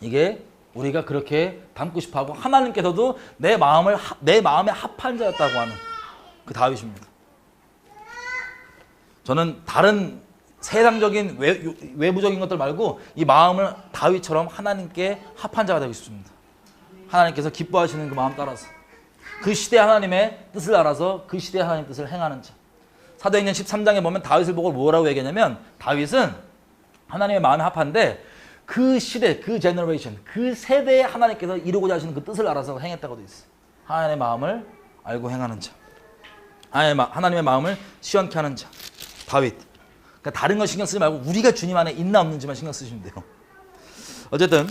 이게 우리가 그렇게 닮고 싶어하고 하나님께서도 내 마음에 합한 자였다고 하는 그 다윗입니다. 저는 다른 세상적인 외부적인 것들 말고 이 마음을 다윗처럼 하나님께 합한 자가 되고 싶습니다. 하나님께서 기뻐하시는 그 마음 따라서 그 시대 하나님의 뜻을 알아서 그 시대 하나님의 뜻을 행하는 자. 사도행전 13장에 보면 다윗을 보고 뭐라고 얘기하냐면 다윗은 하나님의 마음에 합한데 그 시대, 그 제너레이션, 그 세대에 하나님께서 이루고자 하시는 그 뜻을 알아서 행했다고 되어 있어요. 하나님의 마음을 알고 행하는 자. 하나님의 마음을 시원케 하는 자. 다윗. 그러니까 다른 거 신경 쓰지 말고 우리가 주님 안에 있나 없는지만 신경 쓰시면 돼요. 어쨌든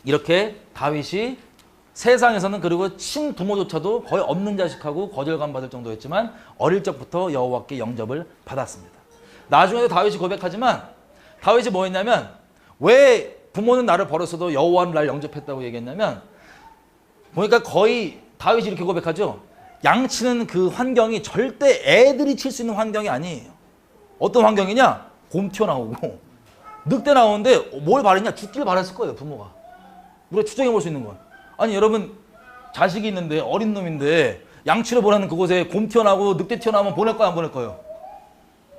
이렇게 다윗이 세상에서는 그리고 친부모조차도 거의 없는 자식하고 거절감 받을 정도였지만 어릴 적부터 여호와께 영접을 받았습니다. 나중에도 다윗이 고백하지만 다윗이 뭐 했냐면 왜 부모는 나를 버렸어도 여호와는 날 영접했다고 얘기했냐면 보니까 거의 다윗이 이렇게 고백하죠. 양치는 그 환경이 절대 애들이 칠 수 있는 환경이 아니에요. 어떤 환경이냐? 곰 튀어나오고 늑대 나오는데 뭘 바랬냐? 죽기를 바랬을 거예요. 부모가. 우리가 추정해 볼 수 있는 건. 아니 여러분 자식이 있는데 어린 놈인데 양치를 보내는 그곳에 곰 튀어나오고 늑대 튀어나오면 보낼 거야 안 보낼 거예요?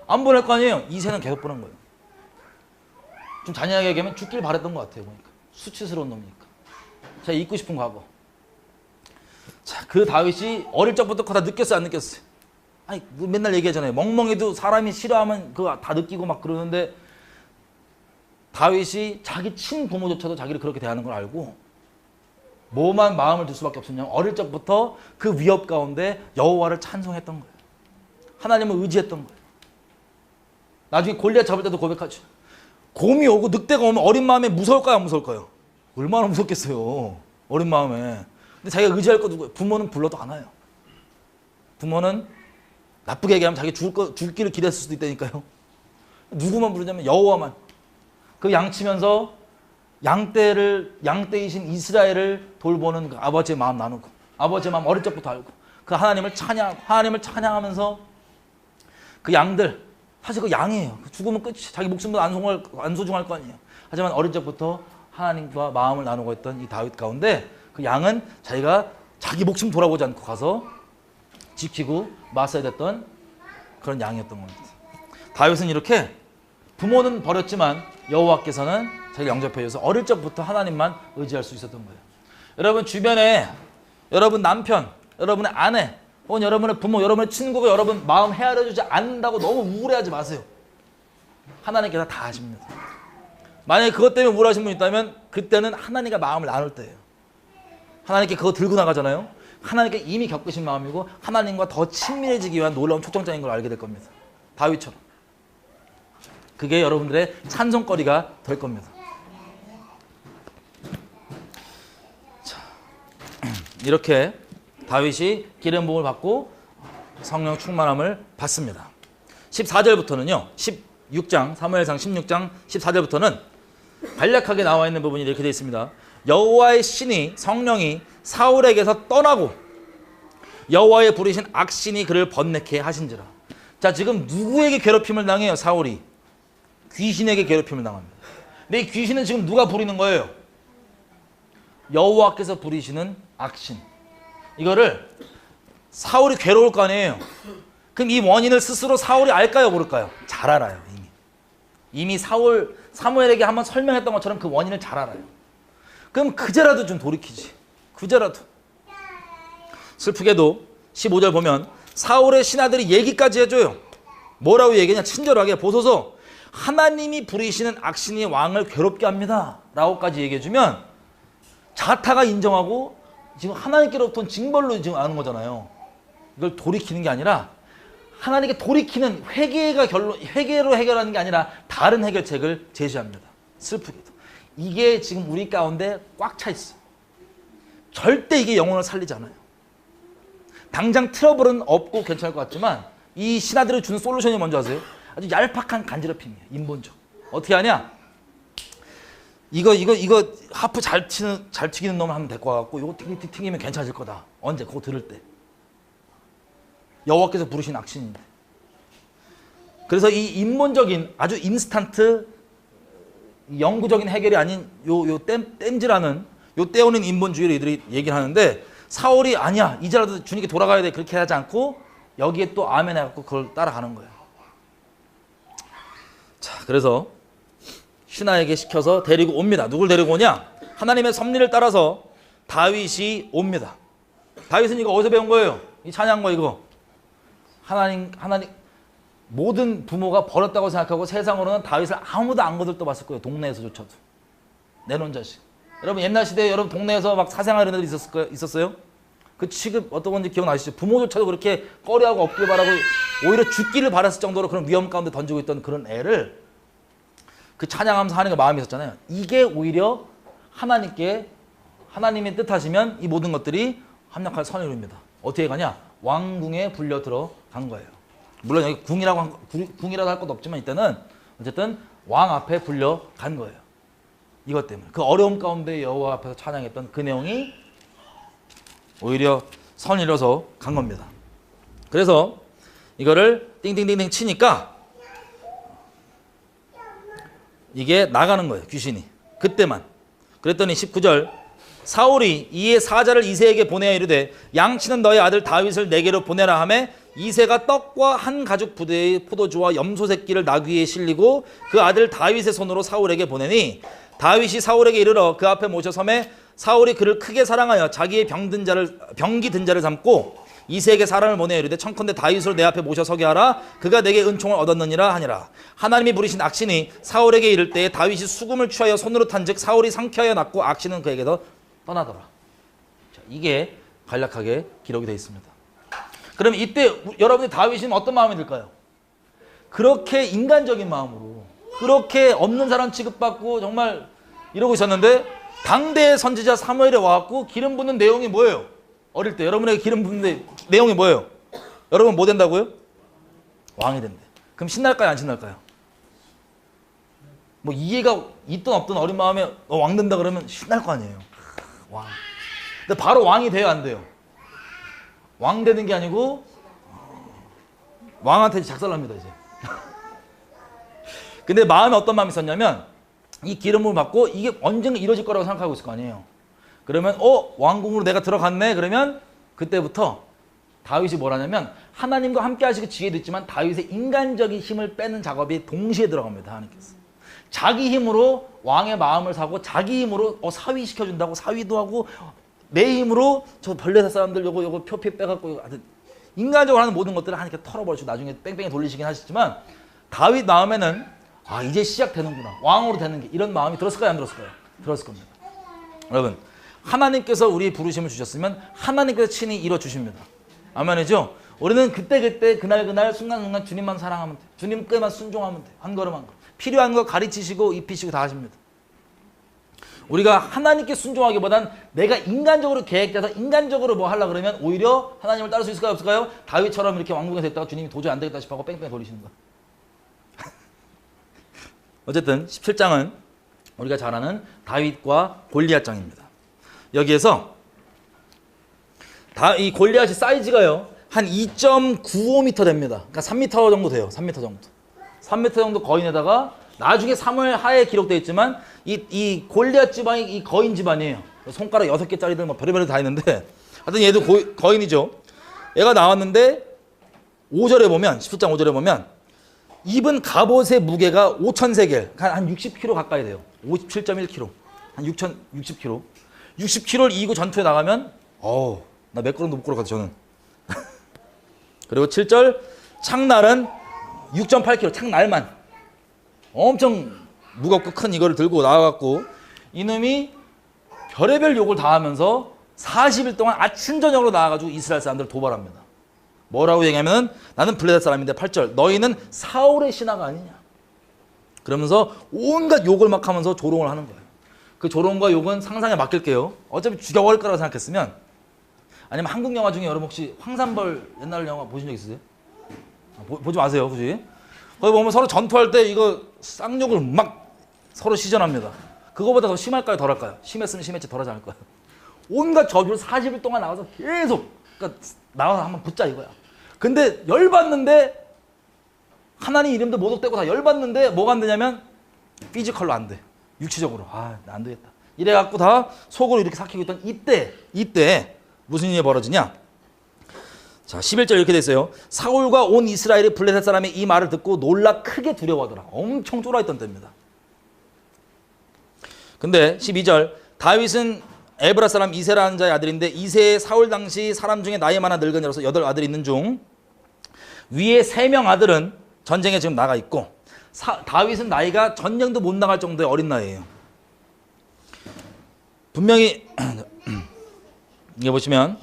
안 보낼 거 아니에요. 이세는 계속 보낸 거예요. 좀 잔인하게 얘기하면 죽길 바랬던 것 같아요. 보니까 수치스러운 놈이니까. 제가 잊고 싶은 과거. 자, 그 다윗이 어릴 적부터 다 느꼈어요 안 느꼈어요? 아니 맨날 얘기하잖아요. 멍멍이도 사람이 싫어하면 그거 다 느끼고 막 그러는데 다윗이 자기 친부모조차도 자기를 그렇게 대하는 걸 알고 뭐만 마음을 둘 수밖에 없었냐면 어릴 적부터 그 위협 가운데 여호와를 찬송했던 거예요. 하나님을 의지했던 거예요. 나중에 골리앗 잡을 때도 고백하죠. 곰이 오고 늑대가 오면 어린 마음에 무서울까요 안 무서울까요? 얼마나 무섭겠어요. 어린 마음에. 근데 자기가 의지할 거 누구예요? 부모는 불러도 안 와요. 부모는 나쁘게 얘기하면 자기 죽기를 기대했을 수도 있다니까요. 누구만 부르냐면 여호와만. 그 양치면서 양떼이신 이스라엘을 돌보는 그 아버지의 마음 나누고, 아버지의 마음 어릴 적부터 알고, 그 하나님을 찬양하면서 그 양들, 사실 그 양이에요. 죽으면 끝이, 자기 목숨도 안 소중할 거 아니에요. 하지만 어릴 적부터 하나님과 마음을 나누고 있던 이 다윗 가운데 그 양은 자기가 자기 목숨 돌아보지 않고 가서 지키고 맞서야 됐던 그런 양이었던 겁니다. 다윗은 이렇게 부모는 버렸지만 여호와께서는 자기를 영접해 주셔서 어릴 적부터 하나님만 의지할 수 있었던 거예요. 여러분 주변에 여러분 남편, 여러분의 아내, 혹은 여러분의 부모, 여러분의 친구가 여러분 마음 헤아려주지 않는다고 너무 우울해하지 마세요. 하나님께서 다 아십니다. 만약에 그것 때문에 우울하신 분 있다면 그때는 하나님과 마음을 나눌 때예요. 하나님께 그거 들고 나가잖아요. 하나님께 이미 겪으신 마음이고 하나님과 더 친밀해지기 위한 놀라운 초청장인 걸 알게 될 겁니다. 다윗처럼. 그게 여러분들의 찬송거리가 될 겁니다. 자, 이렇게 다윗이 기름 부음을 받고 성령 충만함을 받습니다. 14절부터는요. 16장 사무엘상 16장 14절부터는 간략하게 나와 있는 부분이 이렇게 되어 있습니다. 여호와의 신이 성령이 사울에게서 떠나고 여호와의 부르신 악신이 그를 번뇌케 하신지라. 자, 지금 누구에게 괴롭힘을 당해요? 사울이 귀신에게 괴롭힘을 당합니다. 근데 이 귀신은 지금 누가 부리는 거예요? 여호와께서 부리시는 악신. 이거를 사울이 괴로울 거 아니에요. 그럼 이 원인을 스스로 사울이 알까요, 모를까요? 잘 알아요. 이미 사무엘에게 한번 설명했던 것처럼 그 원인을 잘 알아요. 그럼 그제라도 좀 돌이키지. 그제라도. 슬프게도 15절 보면 사울의 신하들이 얘기까지 해줘요. 뭐라고 얘기하냐? 친절하게 보소서 하나님이 부리시는 악신이 왕을 괴롭게 합니다 라고까지 얘기해주면 자타가 인정하고 지금 하나님께로부터 징벌로 지금 아는 거잖아요. 이걸 돌이키는 게 아니라 하나님께 돌이키는 회개로 해결하는 게 아니라 다른 해결책을 제시합니다. 슬프게도. 이게 지금 우리 가운데 꽉 차 있어요. 절대 이게 영혼을 살리지 않아요. 당장 트러블은 없고 괜찮을 것 같지만 이 신하들이 주는 솔루션이 뭔지 아세요? 아주 얄팍한 간지럽힘이에요. 인본적. 어떻게 하냐? 이거 하프 잘 튀기는 놈을 하면 될 것 같고 이거 튀기면 괜찮을 거다. 언제? 그거 들을 때. 여호와께서 부르신 악신인데. 그래서 이 인본적인 아주 인스턴트 영구적인 해결이 아닌 요 땜질하는 요 때우는 인본주의를 이들이 얘기를 하는데 사울이 아니야 이제라도 주님께 돌아가야 돼 그렇게 하지 않고 여기에 또 아멘 해갖고 그걸 따라가는 거예요. 자, 그래서 신하에게 시켜서 데리고 옵니다. 누굴 데리고 오냐? 하나님의 섭리를 따라서 다윗이 옵니다. 다윗은 이거 어디서 배운 거예요? 이 찬양거 이거. 하나님 모든 부모가 버렸다고 생각하고 세상으로는 다윗을 아무도 안 거들떠봤을 거예요. 동네에서조차도. 내놓은 자식. 여러분 옛날 시대에 여러분 동네에서 막 사생활 이런 애들 있었어요? 그 취급 어떤 건지 기억나시죠? 부모조차도 그렇게 꺼려하고 없길 바라고 오히려 죽기를 바랐을 정도로 그런 위험 가운데 던지고 있던 그런 애를 그 찬양하면서 하는 게 마음이 있었잖아요. 이게 오히려 하나님의 뜻하시면 이 모든 것들이 합력할 선을 이룹니다. 어떻게 가냐? 왕궁에 불려 들어간 거예요. 물론 여기 궁이라고 할 것도 없지만 이때는 어쨌든 왕 앞에 불려간 거예요. 이것 때문에. 그 어려움 가운데 여호와 앞에서 찬양했던 그 내용이 오히려 선을 이뤄서 간 겁니다. 그래서 이거를 띵띵띵띵 치니까 이게 나가는 거예요. 귀신이. 그때만. 그랬더니 19절 사울이 이에 사자를 이새에게 보내어 이르되 양치는 너의 아들 다윗을 내게로 보내라 하매 이새가 떡과 한 가죽 부대의 포도주와 염소 새끼를 나귀에 실리고 그 아들 다윗의 손으로 사울에게 보내니 다윗이 사울에게 이르러 그 앞에 모셔 섬에 사울이 그를 크게 사랑하여 자기의 병기 든 자를 삼고 이새에게 사람을 보내어 이르되 청컨대 다윗으로 내 앞에 모셔 서게 하라. 그가 내게 은총을 얻었느니라 하니라. 하나님이 부리신 악신이 사울에게 이를 때에 다윗이 수금을 취하여 손으로 탄즉 사울이 상쾌하여 낫고 악신은 그에게서 떠나더라. 자, 이게 간략하게 기록이 되어 있습니다. 그럼 이때 여러분이 다윗은 어떤 마음이 들까요? 그렇게 인간적인 마음으로 그렇게 없는 사람 취급받고 정말 이러고 있었는데 당대의 선지자 사무엘에 와갖고 기름 붓는 내용이 뭐예요? 어릴 때 여러분에게 기름 붓는 내용이 뭐예요? 여러분 뭐 된다고요? 왕이 된대. 그럼 신날까요, 안 신날까요? 뭐 이해가 있든 없든 어린 마음에 왕 된다 그러면 신날 거 아니에요. 왕. 근데 바로 왕이 돼요, 안 돼요? 왕 되는 게 아니고 왕한테 작살납니다, 이제. 근데 마음에 어떤 마음이 있었냐면 이 기름을 받고 이게 언젠가 이루어질 거라고 생각하고 있을 거 아니에요. 그러면 왕궁으로 내가 들어갔네. 그러면 그때부터 다윗이 뭘 하냐면 하나님과 함께 하시고 지혜도 있지만 다윗의 인간적인 힘을 빼는 작업이 동시에 들어갑니다. 하나님께서. 자기 힘으로 왕의 마음을 사고 자기 힘으로 사위 시켜준다고 사위도 하고 내 힘으로 저 벌레사 사람들 요거 표피 빼갖고 인간적으로 하는 모든 것들을 하나님께 털어버리시고 나중에 뺑뺑이 돌리시긴 하시지만 다윗 마음에는 이제 시작되는구나. 왕으로 되는 게 이런 마음이 들었을까요? 안 들었을까요? 들었을 겁니다. 여러분 하나님께서 우리 부르심을 주셨으면 하나님께서 친히 이뤄주십니다. 아멘이죠? 우리는 그때 그날 순간순간 주님만 사랑하면 돼. 주님께만 순종하면 돼. 한 걸음 한 걸음. 필요한 거 가르치시고 입히시고 다 하십니다. 우리가 하나님께 순종하기보단 내가 인간적으로 계획돼서 인간적으로 뭐 하려고 그러면 오히려 하나님을 따를 수 있을까요? 없을까요? 다윗처럼 이렇게 왕궁에 됐다가 주님이 도저히 안 되겠다 싶어 하고 뺑뺑 돌리시는 거야. 어쨌든 17장은 우리가 잘 아는 다윗과 골리앗장입니다. 여기에서 이 골리앗이 사이즈가요 한 2.95m 됩니다. 그러니까 3m 정도 돼요. 3m 정도. 3m 정도 거인에다가 나중에 사무엘 하에 기록되어 있지만 이 골리앗 집안이 이 거인 집안이에요. 손가락 6개짜리들 뭐 별의별 다 있는데 하여튼 얘도 거인이죠. 얘가 나왔는데 5절에 보면 17장 5절에 보면 입은 갑옷의 무게가 5,000세겔 한 60kg 가까이 돼요. 57.1kg 한 60kg 60kg를 이고 전투에 나가면 나 몇 걸음도 못 걸어가죠 저는. 그리고 7절 창날은 6.8kg 창날만 엄청 무겁고 큰 이거를 들고 나와갖고 이놈이 별의별 욕을 다 하면서 40일 동안 아침 저녁으로 나와가지고 이스라엘 사람들을 도발합니다. 뭐라고 얘기하면 나는 블레셋 사람인데 8절 너희는 사울의 신하가 아니냐 그러면서 온갖 욕을 막 하면서 조롱을 하는 거예요. 그 조롱과 욕은 상상에 맡길게요. 어차피 죽여버릴 거라고 생각했으면 아니면 한국 영화 중에 여러분 혹시 황산벌 옛날 영화 보신 적 있으세요? 보지 마세요 굳이. 거기 보면 서로 전투할 때 이거 쌍욕을 막 서로 시전합니다. 그거보다 더 심할까요 덜할까요? 심했으면 심했지 덜하지 않을 거예요. 온갖 저주를 40일 동안 나와서 계속 그러니까 나와서 한번 붙자 이거야. 근데 열받는데 하나님 이름도 모독되고 다 열받는데 뭐가 안 되냐면 피지컬로 안 돼. 육체적으로 나 안 되겠다. 이래갖고 다 속으로 이렇게 삭히고 있던 이때 무슨 일이 벌어지냐. 자 11절 이렇게 돼 있어요. 사울과 온 이스라엘이 블레셋 사람의 이 말을 듣고 놀라 크게 두려워하더라. 엄청 쫄아있던 때입니다. 근데 12절 다윗은 에브라 사람 이세라는 자의 아들인데 이세의 사울 당시 사람 중에 나이 많아 늙은이로서 8아들이 있는 중 위에 3명 아들은 전쟁에 지금 나가 있고 다윗은 나이가 전쟁도 못 나갈 정도의 어린 나이에요. 분명히 이게 보시면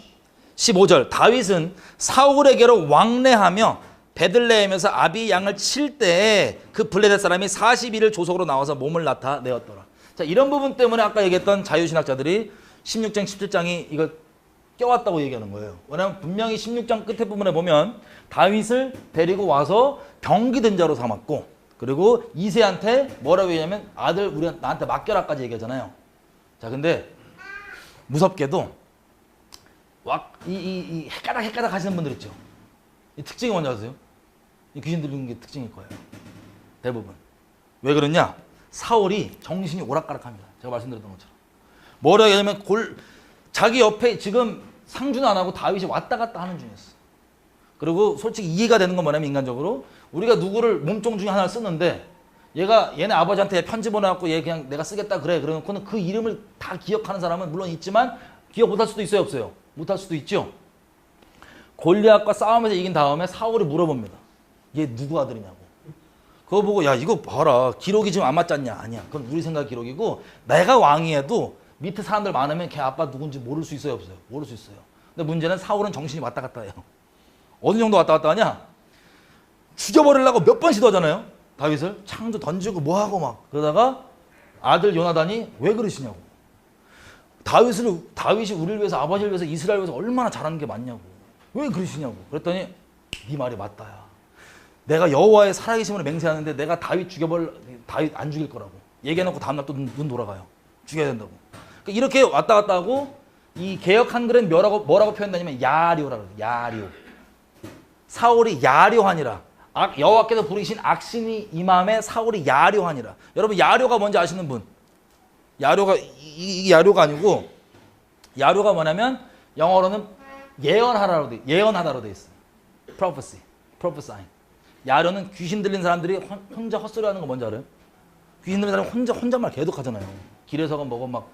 15절 다윗은 사울에게로 왕래하며 베들레헴에서 아비 양을 칠 때에 그 블레셋 사람이 40일을 조속으로 나와서 몸을 나타내었더라. 자 이런 부분 때문에 아까 얘기했던 자유신학자들이 16장 17장이 이거 껴왔다고 얘기하는 거예요. 왜냐하면 분명히 16장 끝에 부분에 보면 다윗을 데리고 와서 병기된 자로 삼았고 그리고 이새한테 뭐라고 얘기하냐면 아들 우리 나한테 맡겨라까지 얘기하잖아요. 자 근데 무섭게도 이 헷가닥 하시는 분들 있죠. 이 특징이 뭔지 아세요? 이 귀신 들리는 게 특징일 거예요. 대부분. 왜 그러냐? 사울이 정신이 오락가락합니다. 제가 말씀드렸던 것처럼. 뭐라고 하냐면 자기 옆에 지금 상주는 안 하고 다윗이 왔다 갔다 하는 중이었어. 그리고 솔직히 이해가 되는 건 뭐냐면 인간적으로 우리가 누구를 몸종 중에 하나를 쓰는데 얘네 아버지한테 편지 보내갖고 얘 그냥 내가 쓰겠다 그래 그러놓고는 그 이름을 다 기억하는 사람은 물론 있지만 기억 못할 수도 있어요 없어요? 못할 수도 있죠. 골리앗과 싸움에서 이긴 다음에 사울이 물어봅니다. 얘 누구 아들이냐고. 그거 보고 야 이거 봐라 기록이 지금 안 맞지 않냐. 아니야 그건 우리 생각 기록이고 내가 왕이어도 밑에 사람들 많으면 걔 아빠 누군지 모를 수 있어요 없어요? 모를 수 있어요. 근데 문제는 사울은 정신이 왔다 갔다 해요. 어느 정도 왔다 갔다 하냐. 죽여버리려고 몇 번 시도하잖아요. 다윗을 창도 던지고 뭐하고 막 그러다가 아들 요나단이 왜 그러시냐고. 다윗이 우리를 위해서 아버지를 위해서 이스라엘을 위해서 얼마나 잘하는 게 맞냐고. 왜 그러시냐고. 그랬더니 네 말이 맞다야. 내가 여호와의 살아계심으로 맹세하는데 내가 다윗 다윗 안 죽일 거라고 얘기해놓고 다음날 또 눈 돌아가요. 죽여야 된다고. 그러니까 이렇게 왔다 갔다 하고 이 개역 한글은 뭐라고 표현되냐면 야료라고 해요. 야료. 사울이 야료하니라. 여호와께서 부르신 악신이 임함에 사울이 야료하니라. 여러분 야료가 뭔지 아시는 분? 야료가 이게 야료가 아니고 야료가 뭐냐면 영어로는 예언하다로 돼 있어요. prophesying. 야료는 귀신 들린 사람들이 혼자 헛소리하는 거 뭔지 알아요? 귀신 들린 사람이 혼잣말 계속 하잖아요. 길에서가 뭐고 막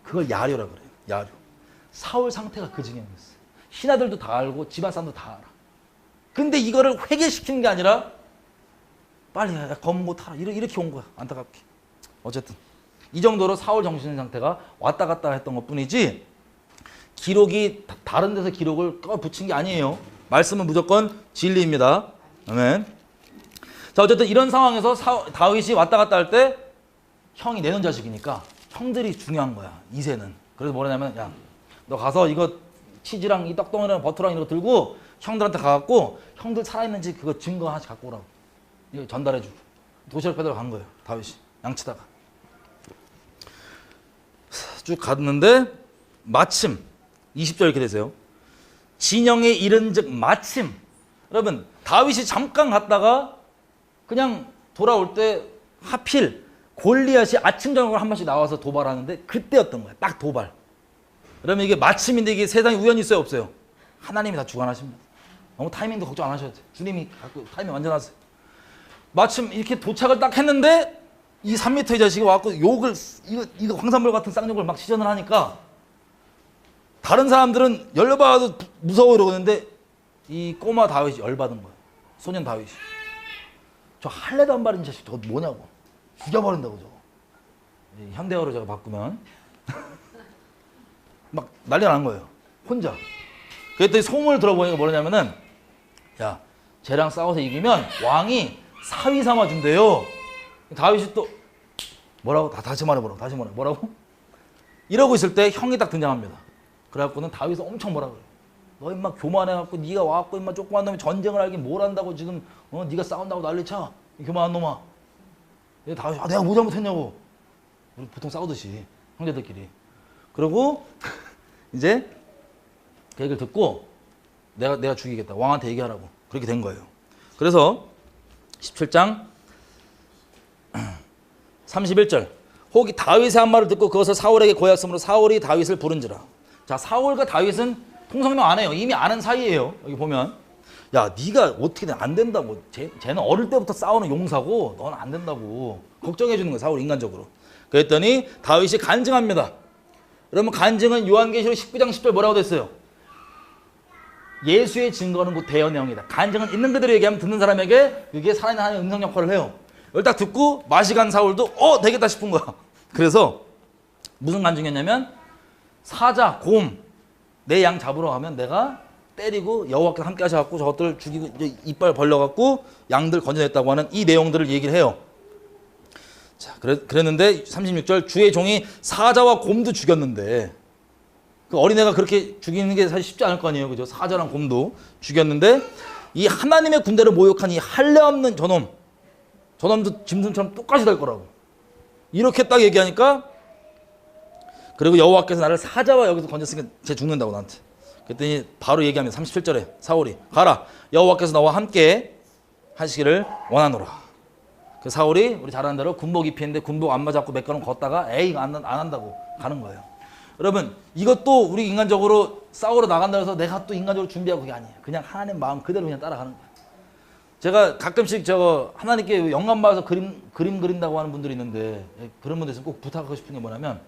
그걸 야료라 그래요. 야료. 사울 상태가 그 지경이었어요. 신하들도 다 알고 집안 사람도 다 알아. 근데 이거를 회개시키는 게 아니라 빨리 검고 타라 이렇게 온 거야. 안타깝게. 어쨌든 이 정도로 사울 정신 상태가 왔다 갔다 했던 것뿐이지 기록이 다른 데서 기록을 붙인 게 아니에요. 말씀은 무조건 진리입니다. 아멘. 자, 어쨌든 이런 상황에서 다윗이 왔다 갔다 할 때 형이 내놓은 자식이니까 형들이 중요한 거야. 이세는. 그래서 뭐냐면 야, 너 가서 이거 치즈랑 이 떡덩이랑 버터랑 이런 거 들고 형들한테 가갖고 형들 살아있는지 그거 증거 하나씩 갖고 오라고. 이거 전달해주고. 도시락 빼들어 간 거예요. 다윗이. 양치다가. 쭉 갔는데 마침 20절 이렇게 되세요. 진영에 이른 즉 마침. 여러분 다윗이 잠깐 갔다가 그냥 돌아올 때 하필 골리앗이 아침 저녁으로 한 번씩 나와서 도발하는데 그때였던 거야. 딱 도발. 그러면 이게 마침인데 이게 세상에 우연이 있어요 없어요? 하나님이 다 주관하십니다. 너무 타이밍도 걱정 안 하셔도 돼요. 주님이 갖고 타이밍 완전 하세요. 마침 이렇게 도착을 딱 했는데 이 3m 이 자식이 와갖고 욕을 이거 황산벌 같은 쌍욕을 막 시전을 하니까 다른 사람들은 열받아도 무서워 이러는데 이 꼬마 다윗이 열받은 거예요. 소년 다윗이. 저 할례도 안 바른 자식 저거 뭐냐고. 죽여버린다고 저거. 현대어로 제가 바꾸면 막 난리가 난 거예요. 혼자. 그랬더니 소문을 들어보니까 뭐냐면은 야 쟤랑 싸워서 이기면 왕이 사위 삼아준대요. 다윗이 또 뭐라고? 다시 말해보라고. 뭐라고? 이러고 있을 때 형이 딱 등장합니다. 그래갖고는 다윗은 엄청 뭐라 그래. 너 임마 교만해갖고 네가 와갖고 임마 조그만 놈이 전쟁을 알긴 뭘 한다고 지금 네가 싸운다고 난리쳐. 이 교만한 놈아. 다윗이 내가 뭐 잘못했냐고. 우리 보통 싸우듯이 형제들끼리. 그리고 이제 그 얘기를 듣고 내가 죽이겠다. 왕한테 얘기하라고. 그렇게 된 거예요. 그래서 17장 31절 혹이 다윗의 한 말을 듣고 그것을 사울에게 고하였으므로 사울이 다윗을 부른지라. 자, 사울과 다윗은 통성명 안 해요. 이미 아는 사이예요. 여기 보면 야 네가 어떻게든 안 된다고. 쟤는 어릴 때부터 싸우는 용사고 넌 안 된다고 걱정해 주는 거예요. 사울 인간적으로. 그랬더니 다윗이 간증합니다. 그러면 간증은 요한계시록 19장 10절 뭐라고 됐어요? 예수의 증거는 곧 대언형이다. 간증은 있는 그대로 얘기하면 듣는 사람에게 그게 살아있는 하나님의 음성 역할을 해요. 이걸 딱 듣고 맛이 간 사울도 되겠다 싶은 거야. 그래서 무슨 간증이었냐면 사자, 곰, 내 양 잡으러 가면 내가 때리고 여호와께서 함께 하셔갖고 저것들을 죽이고 이빨 벌려갖고 양들 건져냈다고 하는 이 내용들을 얘기를 해요. 자, 그랬는데 36절 주의 종이 사자와 곰도 죽였는데 그 어린애가 그렇게 죽이는 게 사실 쉽지 않을 거 아니에요. 그죠? 사자랑 곰도 죽였는데 이 하나님의 군대를 모욕한 이 할례 없는 저놈도 짐승처럼 똑같이 될 거라고. 이렇게 딱 얘기하니까 그리고 여호와께서 나를 사자와 여기서 건졌으니까 쟤 죽는다고 나한테. 그랬더니 바로 얘기하면 37절에 사울이 가라. 여호와께서 너와 함께 하시기를 원하노라. 그 사울이 우리 잘 아는 대로 군복 입히는데 군복 안 맞았고 몇 걸음 걷다가 에이 안 한다고 가는 거예요. 여러분 이것도 우리 인간적으로 싸우러 나간다 해서 내가 또 인간적으로 준비하고 그게 아니에요. 그냥 하나님 마음 그대로 그냥 따라가는 거예요. 제가 가끔씩 하나님께 영감 받아서 그림 그린다고 하는 분들이 있는데 그런 분들 있으면 꼭 부탁하고 싶은 게 뭐냐면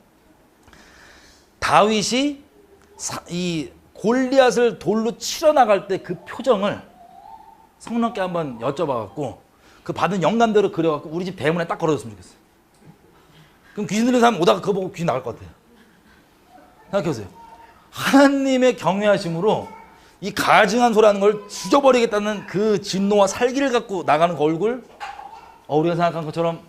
다윗이 이 골리앗을 돌로 치러 나갈 때 그 표정을 성령께 한번 여쭤봐갖고 그 받은 영감대로 그려갖고 우리 집 대문에 딱 걸어줬으면 좋겠어요. 그럼 귀신 들린 사람 오다가 그거 보고 귀신 나갈 것 같아요. 생각해보세요. 하나님의 경외하심으로 이 가증한 소리 하는 걸 죽여버리겠다는 그 진노와 살기를 갖고 나가는 그 얼굴, 우리가 생각한 것처럼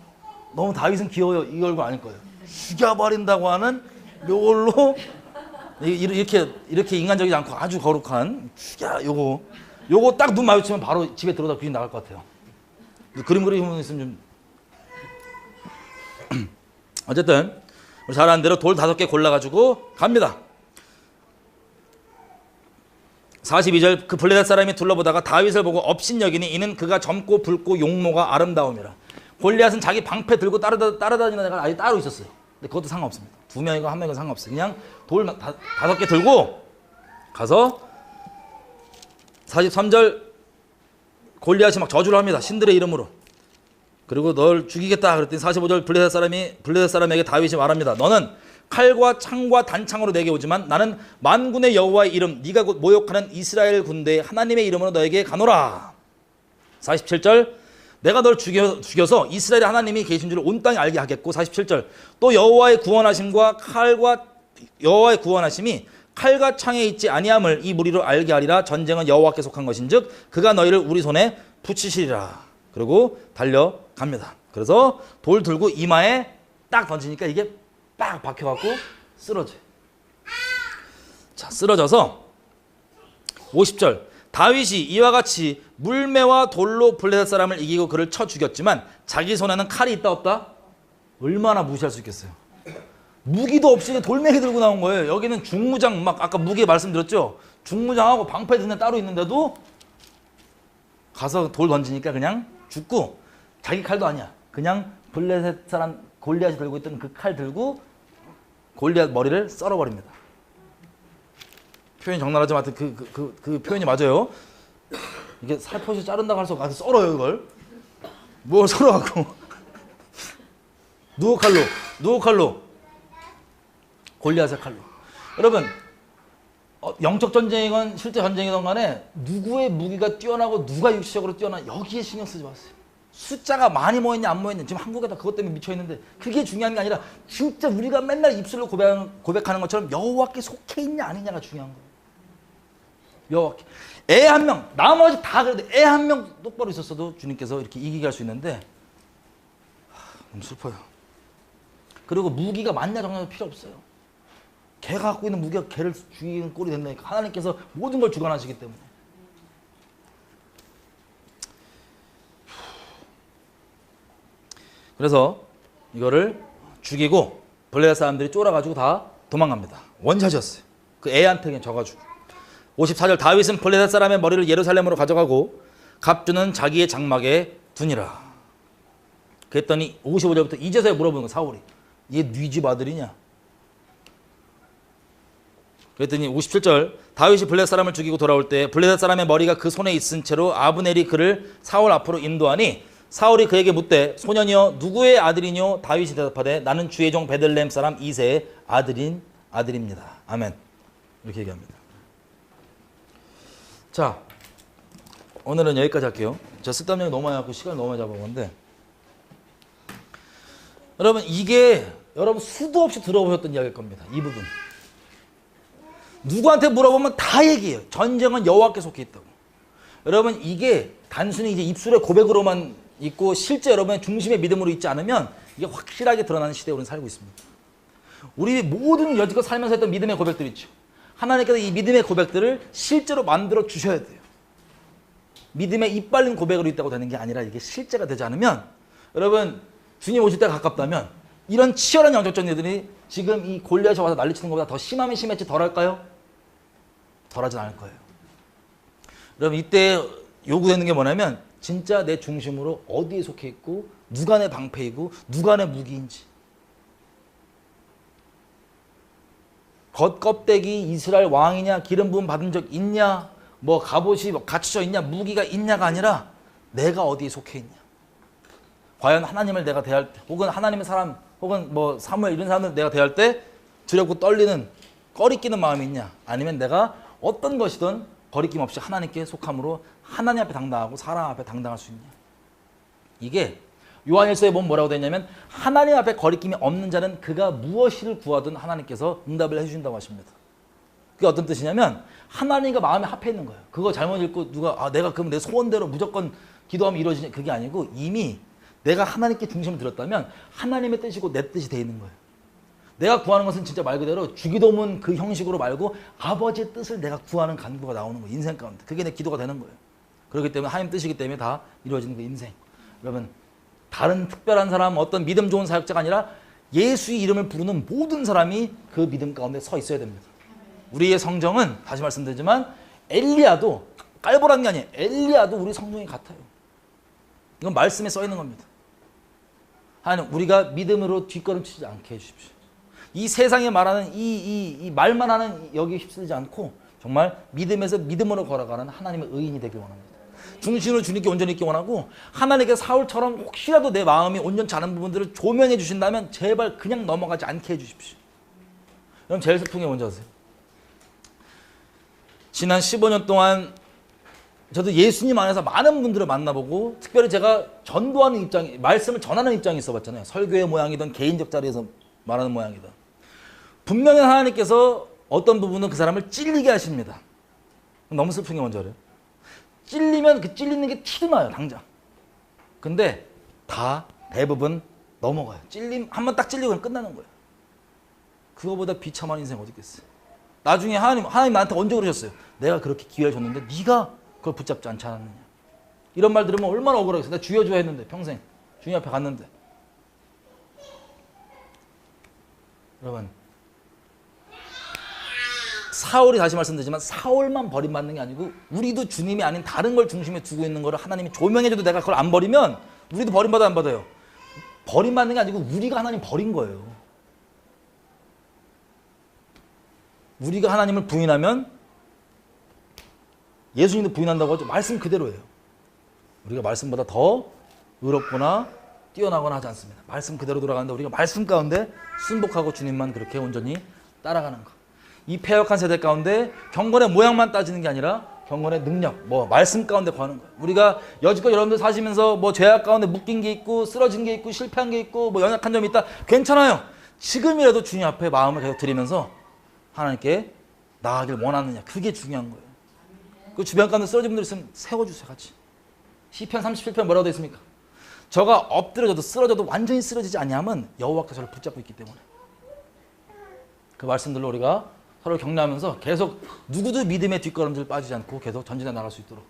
너무 다윗은 귀여워요. 이 얼굴 아닐 거예요. 죽여버린다고 하는 요걸로 이렇게 인간적이지 않고 아주 거룩한 요거 요거 딱 눈 마주치면 바로 집에 들어다 귀신 나갈 것 같아요. 그림 그리시면 있으면 좀 어쨌든 우리 잘 아는 대로 돌 5개 골라가지고 갑니다. 42절 그 블레셋 사람이 둘러보다가 다윗을 보고 업신여기니 이는 그가 젊고 붉고 용모가 아름다움이라. 골리앗은 자기 방패 들고 따라다니는 애가 아예 따로 있었어요. 근데 그것도 상관없습니다. 2명이고 1명이고 상관없어요. 그냥 돌 5개 들고 가서 43절 골리앗이 막 저주를 합니다. 신들의 이름으로. 그리고 널 죽이겠다 그랬더니 45절 블레셋 사람에게 다윗이 말합니다. 너는 칼과 창과 단창으로 내게 오지만 나는 만군의 여호와의 이름 네가 곧 모욕하는 이스라엘 군대의 하나님의 이름으로 너에게 가노라. 47절 내가 널 죽여서 이스라엘의 하나님이 계신 줄을 온 땅에 알게 하겠고. 47절 또 여호와의 구원하심이 칼과 창에 있지 아니함을 이 무리로 알게 하리라. 전쟁은 여호와께 속한 것인즉 그가 너희를 우리 손에 붙이시리라. 그리고 달려갑니다. 그래서 돌 들고 이마에 딱 던지니까 이게 빡 박혀갖고 쓰러져요. 자, 쓰러져서 50절 다윗이 이와 같이 물매와 돌로 블레셋 사람을 이기고 그를 쳐 죽였지만 자기 손에는 칼이 있다 없다? 얼마나 무시할 수 있겠어요. 무기도 없이 돌멩이 들고 나온 거예요. 여기는 중무장 막 아까 무기 말씀드렸죠. 중무장하고 방패 드는 애 따로 있는데도 가서 돌 던지니까 그냥 죽고 자기 칼도 아니야. 그냥 블레셋 사람 골리앗이 들고 있던 그 칼 들고 골리앗 머리를 썰어버립니다. 표현이 적나라하지만 그 표현이 맞아요. 이게 살포시 자른다고 할 수 없고 썰어요 이걸. 뭘 썰어갖고 누구 칼로 골리앗의 칼로. 여러분 영적 전쟁이건 실제 전쟁이건 간에 누구의 무기가 뛰어나고 누가 육체적으로 뛰어나 여기에 신경 쓰지 마세요. 숫자가 많이 모였냐 안 모였냐 지금 한국에다 그것 때문에 미쳐있는데 그게 중요한 게 아니라 진짜 우리가 맨날 입술로 고백하는 것처럼 여호와께 속해 있냐 아니냐가 중요한 거예요. 여호와께. 애 한 명 나머지 다 그래도 애 한 명 똑바로 있었어도 주님께서 이렇게 이기게 할 수 있는데 너무 슬퍼요. 그리고 무기가 많냐 적냐도 필요 없어요. 걔가 갖고 있는 무기가 걔를 죽이는 꼴이 된다니까. 하나님께서 모든 걸 주관하시기 때문에. 그래서 이거를 죽이고 블레셋 사람들이 쫄아가지고 다 도망갑니다. 원샷이었어요. 그 애한테 그냥 져가지고. 54절 다윗은 블레셋 사람의 머리를 예루살렘으로 가져가고 갑주는 자기의 장막에 두니라. 그랬더니 55절부터 이제서야 물어보는 거 사울이. 얘 네 집 아들이냐? 그랬더니 57절 다윗이 블레셋 사람을 죽이고 돌아올 때 블레셋 사람의 머리가 그 손에 있은 채로 아브넬이 그를 사울 앞으로 인도하니 사울이 그에게 묻되 소년이여 누구의 아들이뇨? 다윗이 대답하되 나는 주의 종 베들레헴 사람 이새의 아들입니다. 아멘. 이렇게 얘기합니다. 자, 오늘은 여기까지 할게요. 제가 쓸데없는 얘기 너무 많이 하고 시간을 너무 많이 잡아먹었는데 여러분 이게 여러분 수도 없이 들어보셨던 이야기일 겁니다. 이 부분. 누구한테 물어보면 다 얘기해요. 전쟁은 여호와께 속해 있다고. 여러분 이게 단순히 이제 입술의 고백으로만 있고 실제 여러분의 중심의 믿음으로 있지 않으면 이게 확실하게 드러나는 시대에 우리는 살고 있습니다. 우리 모든 여지껏 살면서 했던 믿음의 고백들 있죠. 하나님께서 이 믿음의 고백들을 실제로 만들어 주셔야 돼요. 믿음의 이빨린 고백으로 있다고 되는 게 아니라 이게 실제가 되지 않으면 여러분 주님 오실 때가 가깝다면 이런 치열한 영적 전쟁들이 지금 이 골리앗이 와서 난리치는 것보다 더 심하면 심했지 덜할까요? 덜하진 않을 거예요. 여러분 이때 요구되는 게 뭐냐면 진짜 내 중심으로 어디에 속해 있고 누가 내 방패이고 누가 내 무기인지. 겉껍데기 이스라엘 왕이냐 기름 부음 받은 적 있냐 뭐 갑옷이 갖춰져 있냐 무기가 있냐가 아니라 내가 어디에 속해 있냐. 과연 하나님을 내가 대할 때 혹은 하나님의 사람 혹은 뭐 사무엘 이런 사람들 내가 대할 때 두렵고 떨리는 꺼리끼는 마음이 있냐 아니면 내가 어떤 것이든 거리낌 없이 하나님께 속함으로 하나님 앞에 당당하고 사람 앞에 당당할 수 있냐. 이게 요한일서에 보면 뭐라고 되어 있냐면 하나님 앞에 거리낌이 없는 자는 그가 무엇을 구하든 하나님께서 응답을 해주신다고 하십니다. 그게 어떤 뜻이냐면 하나님과 마음이 합해 있는 거예요. 그거 잘못 읽고 누가 내가 그럼 내 소원대로 무조건 기도하면 이루어지냐 그게 아니고 이미 내가 하나님께 중심을 들었다면 하나님의 뜻이고 내 뜻이 돼 있는 거예요. 내가 구하는 것은 진짜 말 그대로 주기도문 그 형식으로 말고 아버지의 뜻을 내가 구하는 간구가 나오는 거예요. 인생 가운데. 그게 내 기도가 되는 거예요. 그렇기 때문에 하나님 뜻이기 때문에 다 이루어지는 그 인생. 여러분 다른 특별한 사람 어떤 믿음 좋은 사역자가 아니라 예수의 이름을 부르는 모든 사람이 그 믿음 가운데 서 있어야 됩니다. 우리의 성정은 다시 말씀드리지만 엘리야도 깔보라는 게 아니에요. 엘리야도 우리 성정이 같아요. 이건 말씀에 써 있는 겁니다. 하나님 우리가 믿음으로 뒷걸음치지 않게 해주십시오. 이 세상에 말하는 이 말만 하는 여기에 휩쓸리지 않고 정말 믿음에서 믿음으로 걸어가는 하나님의 의인이 되길 원합니다. 중심으로 주님께 온전히 있기 원하고 하나님께 사울처럼 혹시라도 내 마음이 온전치 않은 부분들을 조명해 주신다면 제발 그냥 넘어가지 않게 해주십시오. 그럼 제일 슬픈 게 뭔지 아세요? 지난 15년 동안 저도 예수님 안에서 많은 분들을 만나보고 특별히 제가 전도하는 입장이 말씀을 전하는 입장이 있어봤잖아요. 설교의 모양이든 개인적 자리에서 말하는 모양이든 분명히 하나님께서 어떤 부분은 그 사람을 찔리게 하십니다. 너무 슬픈 게 뭔지 알아요? 찔리면 그 찔리는 게 티도 나요 당장. 근데 다 대부분 넘어가요. 찔림 한번 딱 찔리고 끝나는 거예요. 그거보다 비참한 인생 어디 있겠어요. 나중에 하나님 나한테 언제 그러셨어요? 내가 그렇게 기회를 줬는데 네가 그걸 붙잡지 않지 않았느냐. 이런 말 들으면 얼마나 억울하겠어요. 내가 주여 주여 했는데 평생 주님 앞에 갔는데. 여러분 사울이 다시 말씀드리지만 사울만 버림받는 게 아니고 우리도 주님이 아닌 다른 걸 중심에 두고 있는 거를 하나님이 조명해줘도 내가 그걸 안 버리면 우리도 버림받아 안 받아요? 버림받는 게 아니고 우리가 하나님 버린 거예요. 우리가 하나님을 부인하면 예수님도 부인한다고 하죠. 말씀 그대로예요. 우리가 말씀보다 더 의롭거나 뛰어나거나 하지 않습니다. 말씀 그대로 돌아가는데 우리가 말씀 가운데 순복하고 주님만 그렇게 온전히 따라가는 거. 이 패역한 세대 가운데 경건의 모양만 따지는 게 아니라 경건의 능력, 말씀 가운데 거하는 거예요. 우리가 여지껏 여러분들 사시면서 죄악 가운데 묶인 게 있고 쓰러진 게 있고 실패한 게 있고 연약한 점이 있다. 괜찮아요. 지금이라도 주님 앞에 마음을 계속 드리면서 하나님께 나아가길 원하느냐. 그게 중요한 거예요. 그 주변 가운데 쓰러진 분들 있으면 세워주세요. 같이. 시편 37편 뭐라고 되어 있습니까? 저가 엎드려져도 쓰러져도 완전히 쓰러지지 아니하면 여호와께서 저를 붙잡고 있기 때문에. 그 말씀들로 우리가 서로 격려하면서 계속 누구도 믿음의 뒷걸음질 빠지지 않고 계속 전진해 나갈 수 있도록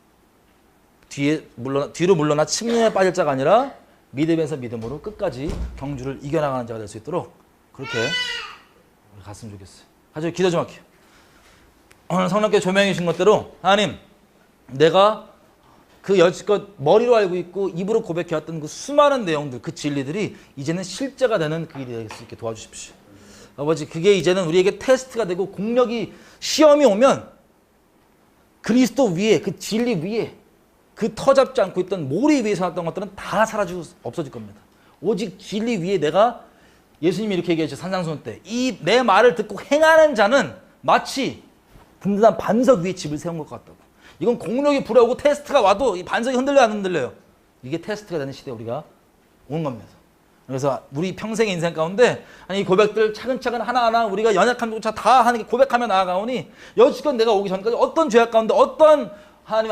뒤로 물러나 침륜에 빠질 자가 아니라 믿음에서 믿음으로 끝까지 경주를 이겨나가는 자가 될 수 있도록 그렇게 갔으면 좋겠어요. 아주 기도 좀 할게요. 오늘 성령께 조명해 주신 것대로 하나님 내가 그 여지껏 머리로 알고 있고 입으로 고백해왔던 그 수많은 내용들 그 진리들이 이제는 실제가 되는 그 일이 될 수 있게 도와주십시오. 아버지 그게 이제는 우리에게 테스트가 되고 공력이 시험이 오면 그리스도 위에 그 진리 위에 그 터잡지 않고 있던 모래 위에 서놨던 것들은 다 사라지고 없어질 겁니다. 오직 진리 위에 내가 예수님이 이렇게 얘기하셨죠. 산상수훈 때 이 내 말을 듣고 행하는 자는 마치 든든한 반석 위에 집을 세운 것 같다고. 이건 공력이 불어오고 테스트가 와도 이 반석이 흔들려요 안 흔들려요? 이게 테스트가 되는 시대에 우리가 온 겁니다. 그래서 우리 평생의 인생 가운데 이 고백들 차근차근 하나하나 우리가 연약함조차 다 하나님께 고백하며 나아가오니 여지껏 내가 오기 전까지 어떤 죄악 가운데 어떤 하나님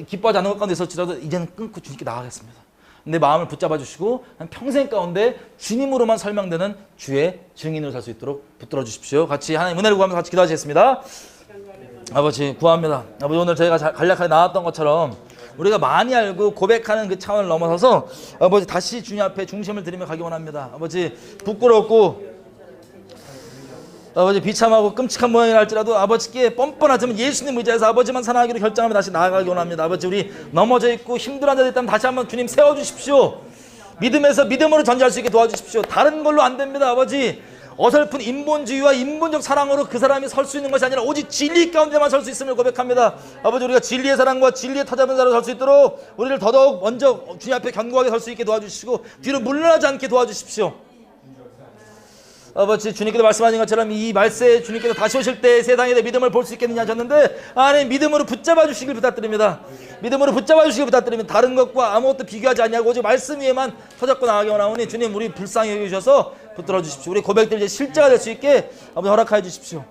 기뻐하지 않는 것 가운데 있었지라도 이제는 끊고 주님께 나아가겠습니다. 내 마음을 붙잡아 주시고 평생 가운데 주님으로만 설명되는 주의 증인으로 살 수 있도록 붙들어 주십시오. 같이 하나님 은혜를 구하면서 같이 기도하시겠습니다. 아버지 구합니다. 아버지 오늘 저희가 간략하게 나왔던 것처럼 우리가 많이 알고 고백하는 그 차원을 넘어서서 아버지 다시 주님 앞에 중심을 들이며 가기 원합니다. 아버지 부끄럽고 아버지 비참하고 끔찍한 모양이 날지라도 아버지께 뻔뻔하지만 예수님 의지해서 아버지만 사랑하기로 결정하며 다시 나아가기 원합니다. 아버지 우리 넘어져 있고 힘들어한 자들 있다면 다시 한번 주님 세워주십시오. 믿음에서 믿음으로 전진할 수 있게 도와주십시오. 다른 걸로 안 됩니다. 아버지 어설픈 인본주의와 인본적 사랑으로 그 사람이 설 수 있는 것이 아니라 오직 진리 가운데만 설 수 있음을 고백합니다. 아버지 우리가 진리의 사랑과 진리의 터잡은 자로 설 수 있도록 우리를 더더욱 먼저 주님 앞에 견고하게 설 수 있게 도와주시고 뒤로 물러나지 않게 도와주십시오. 아버지 주님께서 말씀하신 것처럼 이 말세에 주님께서 다시 오실 때 세상에 대해 믿음을 볼 수 있겠느냐 하셨는데 하나님 믿음으로 붙잡아 주시길 부탁드립니다. 믿음으로 붙잡아 주시길 부탁드립니다. 다른 것과 아무것도 비교하지 않냐고 오직 말씀 위에만 터잡고 나가게 원하오니 주님 우리 불쌍히 여겨주셔서 붙들어 주십시오. 우리 고백들 이제 실제가 될 수 있게 아버지 허락하여 주십시오.